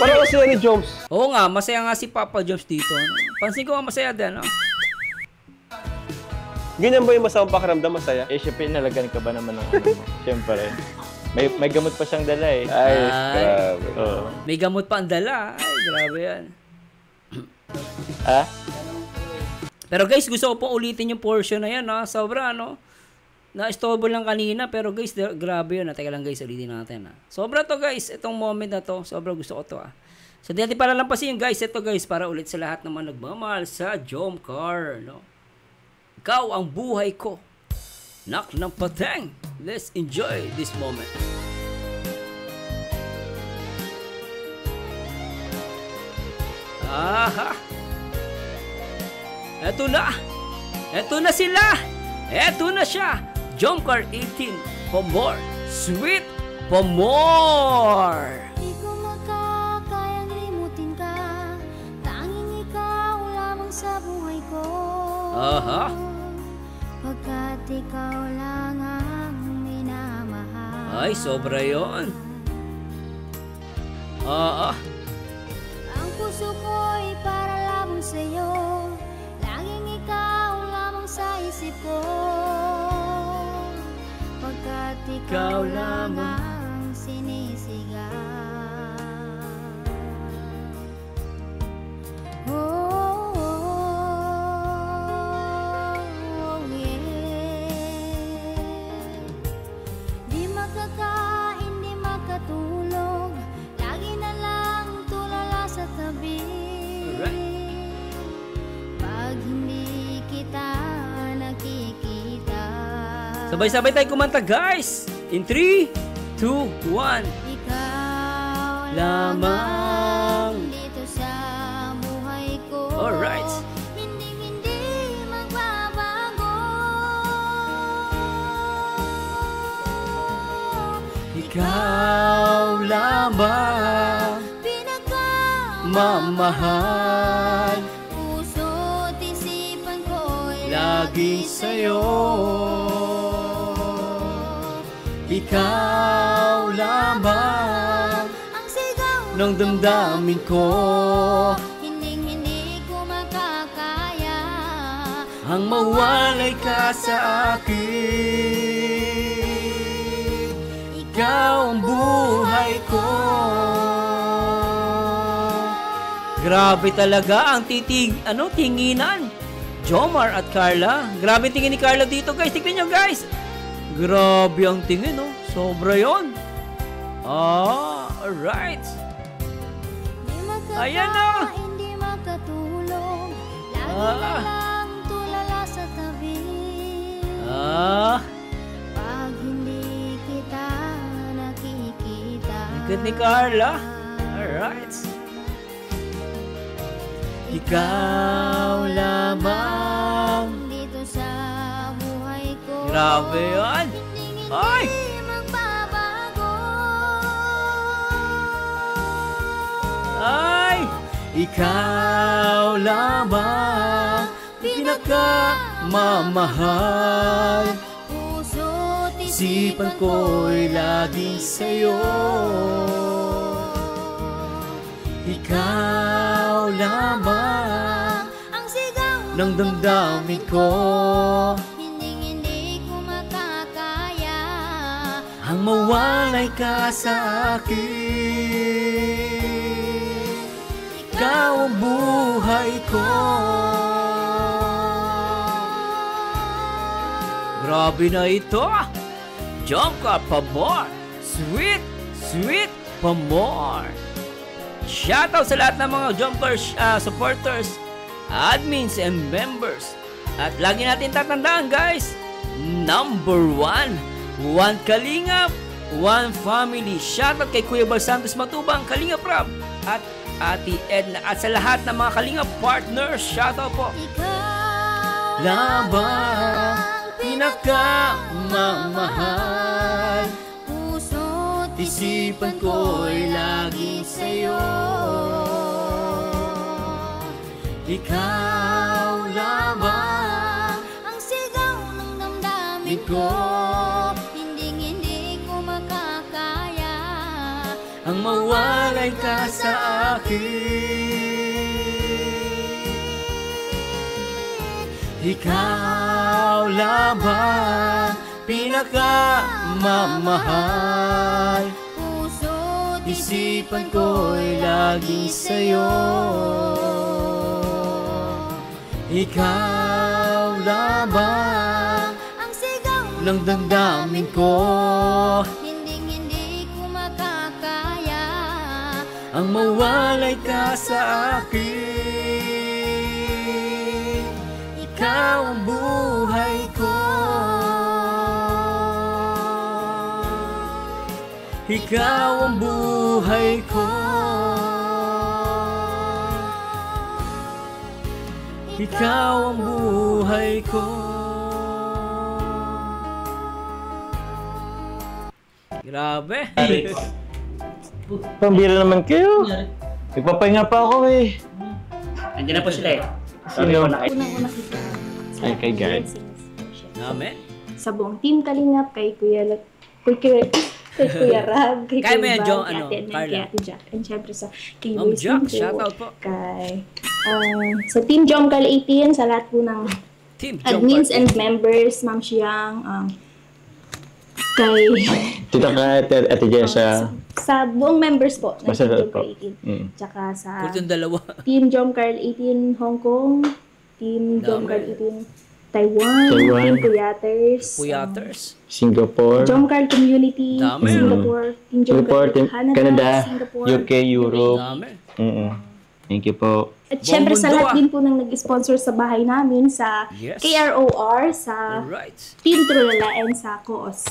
Speaker 6: Parang saya ni Joms.
Speaker 2: Oo nga, masaya nga si Papa Jones dito. No? Pansin ko nga masaya din, no?
Speaker 6: Ganyan ba yung masamang pakiramdam, masaya?
Speaker 4: Eh, syempre, nalagan ka ba naman ng ano mo? Syempre. May gamot pa siyang dala eh.
Speaker 6: Ay,
Speaker 2: Ay.
Speaker 6: grabe.
Speaker 4: Oo.
Speaker 2: May gamot pa ang dala. Ay, grabe yan.
Speaker 4: Ah?
Speaker 2: Pero guys, gusto ko pong ulitin yung portion na yan, ha? Sobra, no? Na-stable lang kanina, pero guys, grabe yun. Teka lang guys, ulitin natin, ha? Sobra to guys, itong moment na to. Sobra gusto ko to, ha? So, di natin para lampasin yung guys. Ito guys, para ulit sa lahat naman nagmamahal sa Jomcar, no? Ikaw ang buhay ko. Nak ng pateng. Let's enjoy this moment. Aha! Eto na! Eto na sila! Eto na siya! Jomcar 18 for more! Sweet for more!
Speaker 1: Di ko makakayang limutin ka. Tanging ikaw lamang sa buhay ko.
Speaker 2: Aha!
Speaker 1: Pagkat ikaw lang ang minamahal.
Speaker 2: Ay, sobra yun.
Speaker 1: Ang puso ko'y para lamang sa'yo. Laging ikaw lamang sa isip ko. Pagkat ikaw lamang sinisigaw. Di makakain, di makatulog, lagi na lang tulala sa tabi. Pag hindi kita nakikita.
Speaker 2: Sabay-sabay tayo kumanta, guys! In 3, 2, 1.
Speaker 1: Ikaw
Speaker 2: Lamang.
Speaker 1: dito sa buhay ko.
Speaker 2: Alright.
Speaker 1: Hindi magbabago.
Speaker 2: Ikaw lamang mamahal,
Speaker 1: Puso't isipan ko'y
Speaker 2: lagi sa'yo. Ikaw lamang
Speaker 1: ang sigaw
Speaker 2: ng damdamin ko,
Speaker 1: Hindi ko makakaya
Speaker 2: ang mawalay ka sa akin. Ikaw ang buhay ko. Grabe talaga ang tinginan. Jomar at Carla. Grabe tingin ni Carla dito, guys. Tignan nyo, guys. Grabe ang tingin, oh. Sobra yon. Alright. Ayan na.
Speaker 1: Hindi makatulog, lagi na lang tulala sa tabi. Pag hindi kita nakikita.
Speaker 2: Good ni Carla. Alright. Ikaw lamang
Speaker 1: dito sa buhay ko.
Speaker 2: Grabe yan. Ay!
Speaker 1: Hindi magbabago.
Speaker 2: Ay! Ikaw lamang pinakamamahal.
Speaker 1: Puso't
Speaker 2: Isipan ko'y laging sa'yo. Ikaw lamang
Speaker 1: ang sigaw
Speaker 2: ng damdamin ko,
Speaker 1: Hindi ko makakaya
Speaker 2: ang mawalay ka sa akin. Ikaw ang buhay ko. Grabe na ito. Jomcar pa more. Sweet, sweet pa more. Shoutout sa lahat ng mga Jomcar supporters, admins, and members. At lagi natin tatandaan, guys, number 1, one Kalingap, one family. Shoutout kay Kuya Bal Santos Matubang, Kalingap Rab, at Ate Edna, at sa lahat ng mga Kalingap partners. Shoutout po.
Speaker 1: Ikaw
Speaker 2: Labang pinakamamahal,
Speaker 1: puso't
Speaker 2: isipan ko'y lagi sa'yo. Ikaw lamang
Speaker 1: ang sigaw ng damdamin ko. Hindi ko makakaya
Speaker 2: ang mawalay ka sa akin. Ikaw lamang pinakamamahal,
Speaker 1: puso't
Speaker 2: isipan ko'y lagi sa'yo. Ikaw lamang
Speaker 1: ang sigaw
Speaker 2: ng damdamin ko,
Speaker 1: Hindi ko makakaya
Speaker 2: ang mawalay ka sa akin. Ikaw ang buhay ko. Ikaw ang buhay ko. Ikaw ang buhay ko. Grabe.
Speaker 4: Pambira naman kayo. Nagpapahinga pa ako eh.
Speaker 7: Andiyan na po sila eh.
Speaker 4: Sino?
Speaker 5: Unang-una kita.
Speaker 4: Ay, kay God.
Speaker 2: Amen.
Speaker 5: Sa buong team Kalingap, kay Kuya Rab, kay
Speaker 2: Kaya mo
Speaker 5: Kuya
Speaker 2: yan,
Speaker 5: Bal,
Speaker 2: Jo,
Speaker 5: kay
Speaker 2: ano,
Speaker 5: Ate Edna,
Speaker 2: Carla?
Speaker 5: kay Ate Jack, and syempre sa kay
Speaker 2: Ma'am
Speaker 5: Luis
Speaker 2: Jack,
Speaker 5: Pinto,
Speaker 2: shoutout po.
Speaker 5: kay sa Team Jomcal 18, sa lahat po ng
Speaker 2: Team
Speaker 5: admins
Speaker 2: Jomcar.
Speaker 5: and members, Ma'am Siang, Kay
Speaker 4: Tita Kat, Ate Jessa.
Speaker 5: sa buong members po ng
Speaker 4: Basta
Speaker 5: Team
Speaker 4: po.
Speaker 5: Jomcar 18. Tsaka sa
Speaker 2: Kurot yung dalawa.
Speaker 5: Team Jomcar 18 Hong Kong, Team Jomcar 18 Taiwan,
Speaker 4: Taiwan.
Speaker 5: Team Puyaters,
Speaker 2: Puyaters.
Speaker 4: Singapore.
Speaker 5: Jomcar Community,
Speaker 2: Dami.
Speaker 5: Singapore, Team
Speaker 4: Singapore,
Speaker 5: Jomcar Canada, Singapore,
Speaker 4: UK, Europe.
Speaker 2: Dami.
Speaker 4: Thank you po.
Speaker 5: At syempre sa
Speaker 2: mundo,
Speaker 5: lahat din po ng nag-sponsor sa bahay namin, sa
Speaker 2: Yes.
Speaker 5: KROR, sa
Speaker 2: Alright.
Speaker 5: Team Trulala, and sa COOS.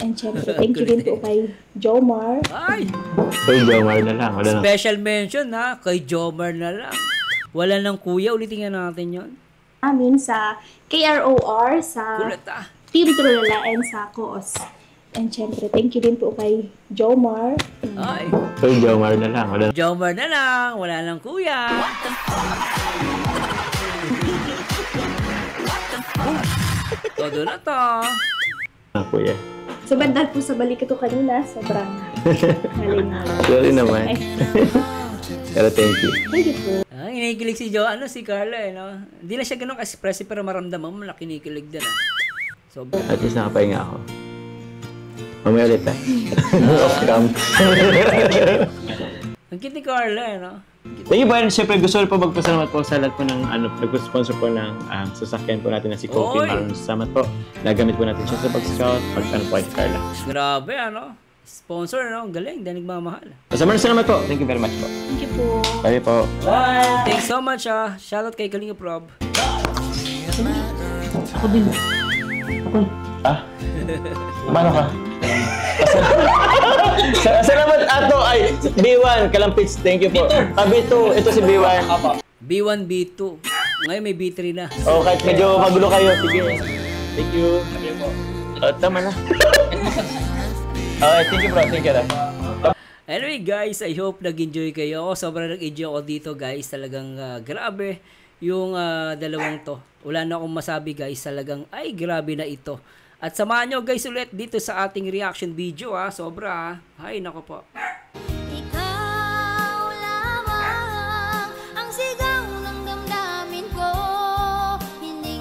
Speaker 5: And syempre, thank you din po kay Jomar.
Speaker 2: Ay!
Speaker 4: Kay Jomar na lang. Wala na.
Speaker 2: Special mention ha, kay Jomar na lang. Wala nang kuya, ulitin nga natin yon.
Speaker 5: Namin sa KROR, sa
Speaker 2: Kulat ah.
Speaker 5: Team Trulala, and sa COOS. And syempre, thank you din po kay Jomar.
Speaker 2: Ay!
Speaker 4: Kay Jomar na lang. Wala na.
Speaker 2: Jomar na lang, wala nang kuya. Todo na to.
Speaker 4: Kuya.
Speaker 5: So, dahil po sa balik ito kanina, sobrang galing na.
Speaker 4: Sorry naman.
Speaker 5: Ay,
Speaker 4: Pero thank you.
Speaker 5: thank you po.
Speaker 2: Ah, kinikilig si si Carla eh, no? Hindi na siya ganun ka-expressive pero maramdaman mo na kinikilig din ah. So,
Speaker 4: At least nakapahinga ako. Mamaya ulit Off cam.
Speaker 2: ang cute ni Carla eh, no?
Speaker 4: Thank you, Brian. Siyempre, gusto ko po magpasalamat po sa lahat po ng nag-sponsor po ng sasakyan po natin na si Coffee.
Speaker 2: Oy!
Speaker 4: Maraming salamat po. Nagamit po natin siya sa pag-scout, pag-ano po kay Carla.
Speaker 2: Grabe ano? Sponsor, no? Ang galing, dahil nagmamahal.
Speaker 4: Basta maraming salamat po. Thank you very much po.
Speaker 5: Thank you po.
Speaker 4: Bye po.
Speaker 2: Bye! Thanks so much ah. Shoutout kay Kalinga Prob.
Speaker 7: Ako din.
Speaker 4: Ah? Paano ka? Salamat ato ay B1 Kalampits. Thank you po. B2, ito si B1.
Speaker 2: B1, B2. Ngayon may B3 na.
Speaker 4: Oh, kahit medyo magulo kayo. Sige. Thank you. Tama na. Thank you bro. Thank you.
Speaker 2: Anyway guys, I hope nag-enjoy kayo. Sobrang nag-enjoy ako dito guys. Talagang grabe yung dalawang to. Wala na akong masabi guys. Talagang ay grabe na ito. At samahan nyo guys ulit dito sa ating reaction video ha. Sobra ha. Ay nako po.
Speaker 1: Ikaw lamang ang sigaw ng damdamin ko. Hindi.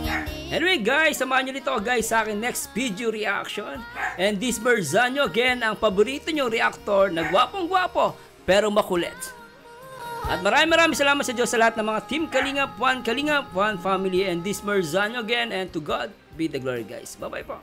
Speaker 2: Anyway guys, samahan nyo dito guys sa akin next video reaction. And this Berzanyo again, ang paborito nyo reactor na gwapong-gwapo pero makulit. At maraming salamat sa Diyos sa lahat ng mga Team Kalingap One family, and this Berzanyo again, and to God be the glory guys. Bye bye po.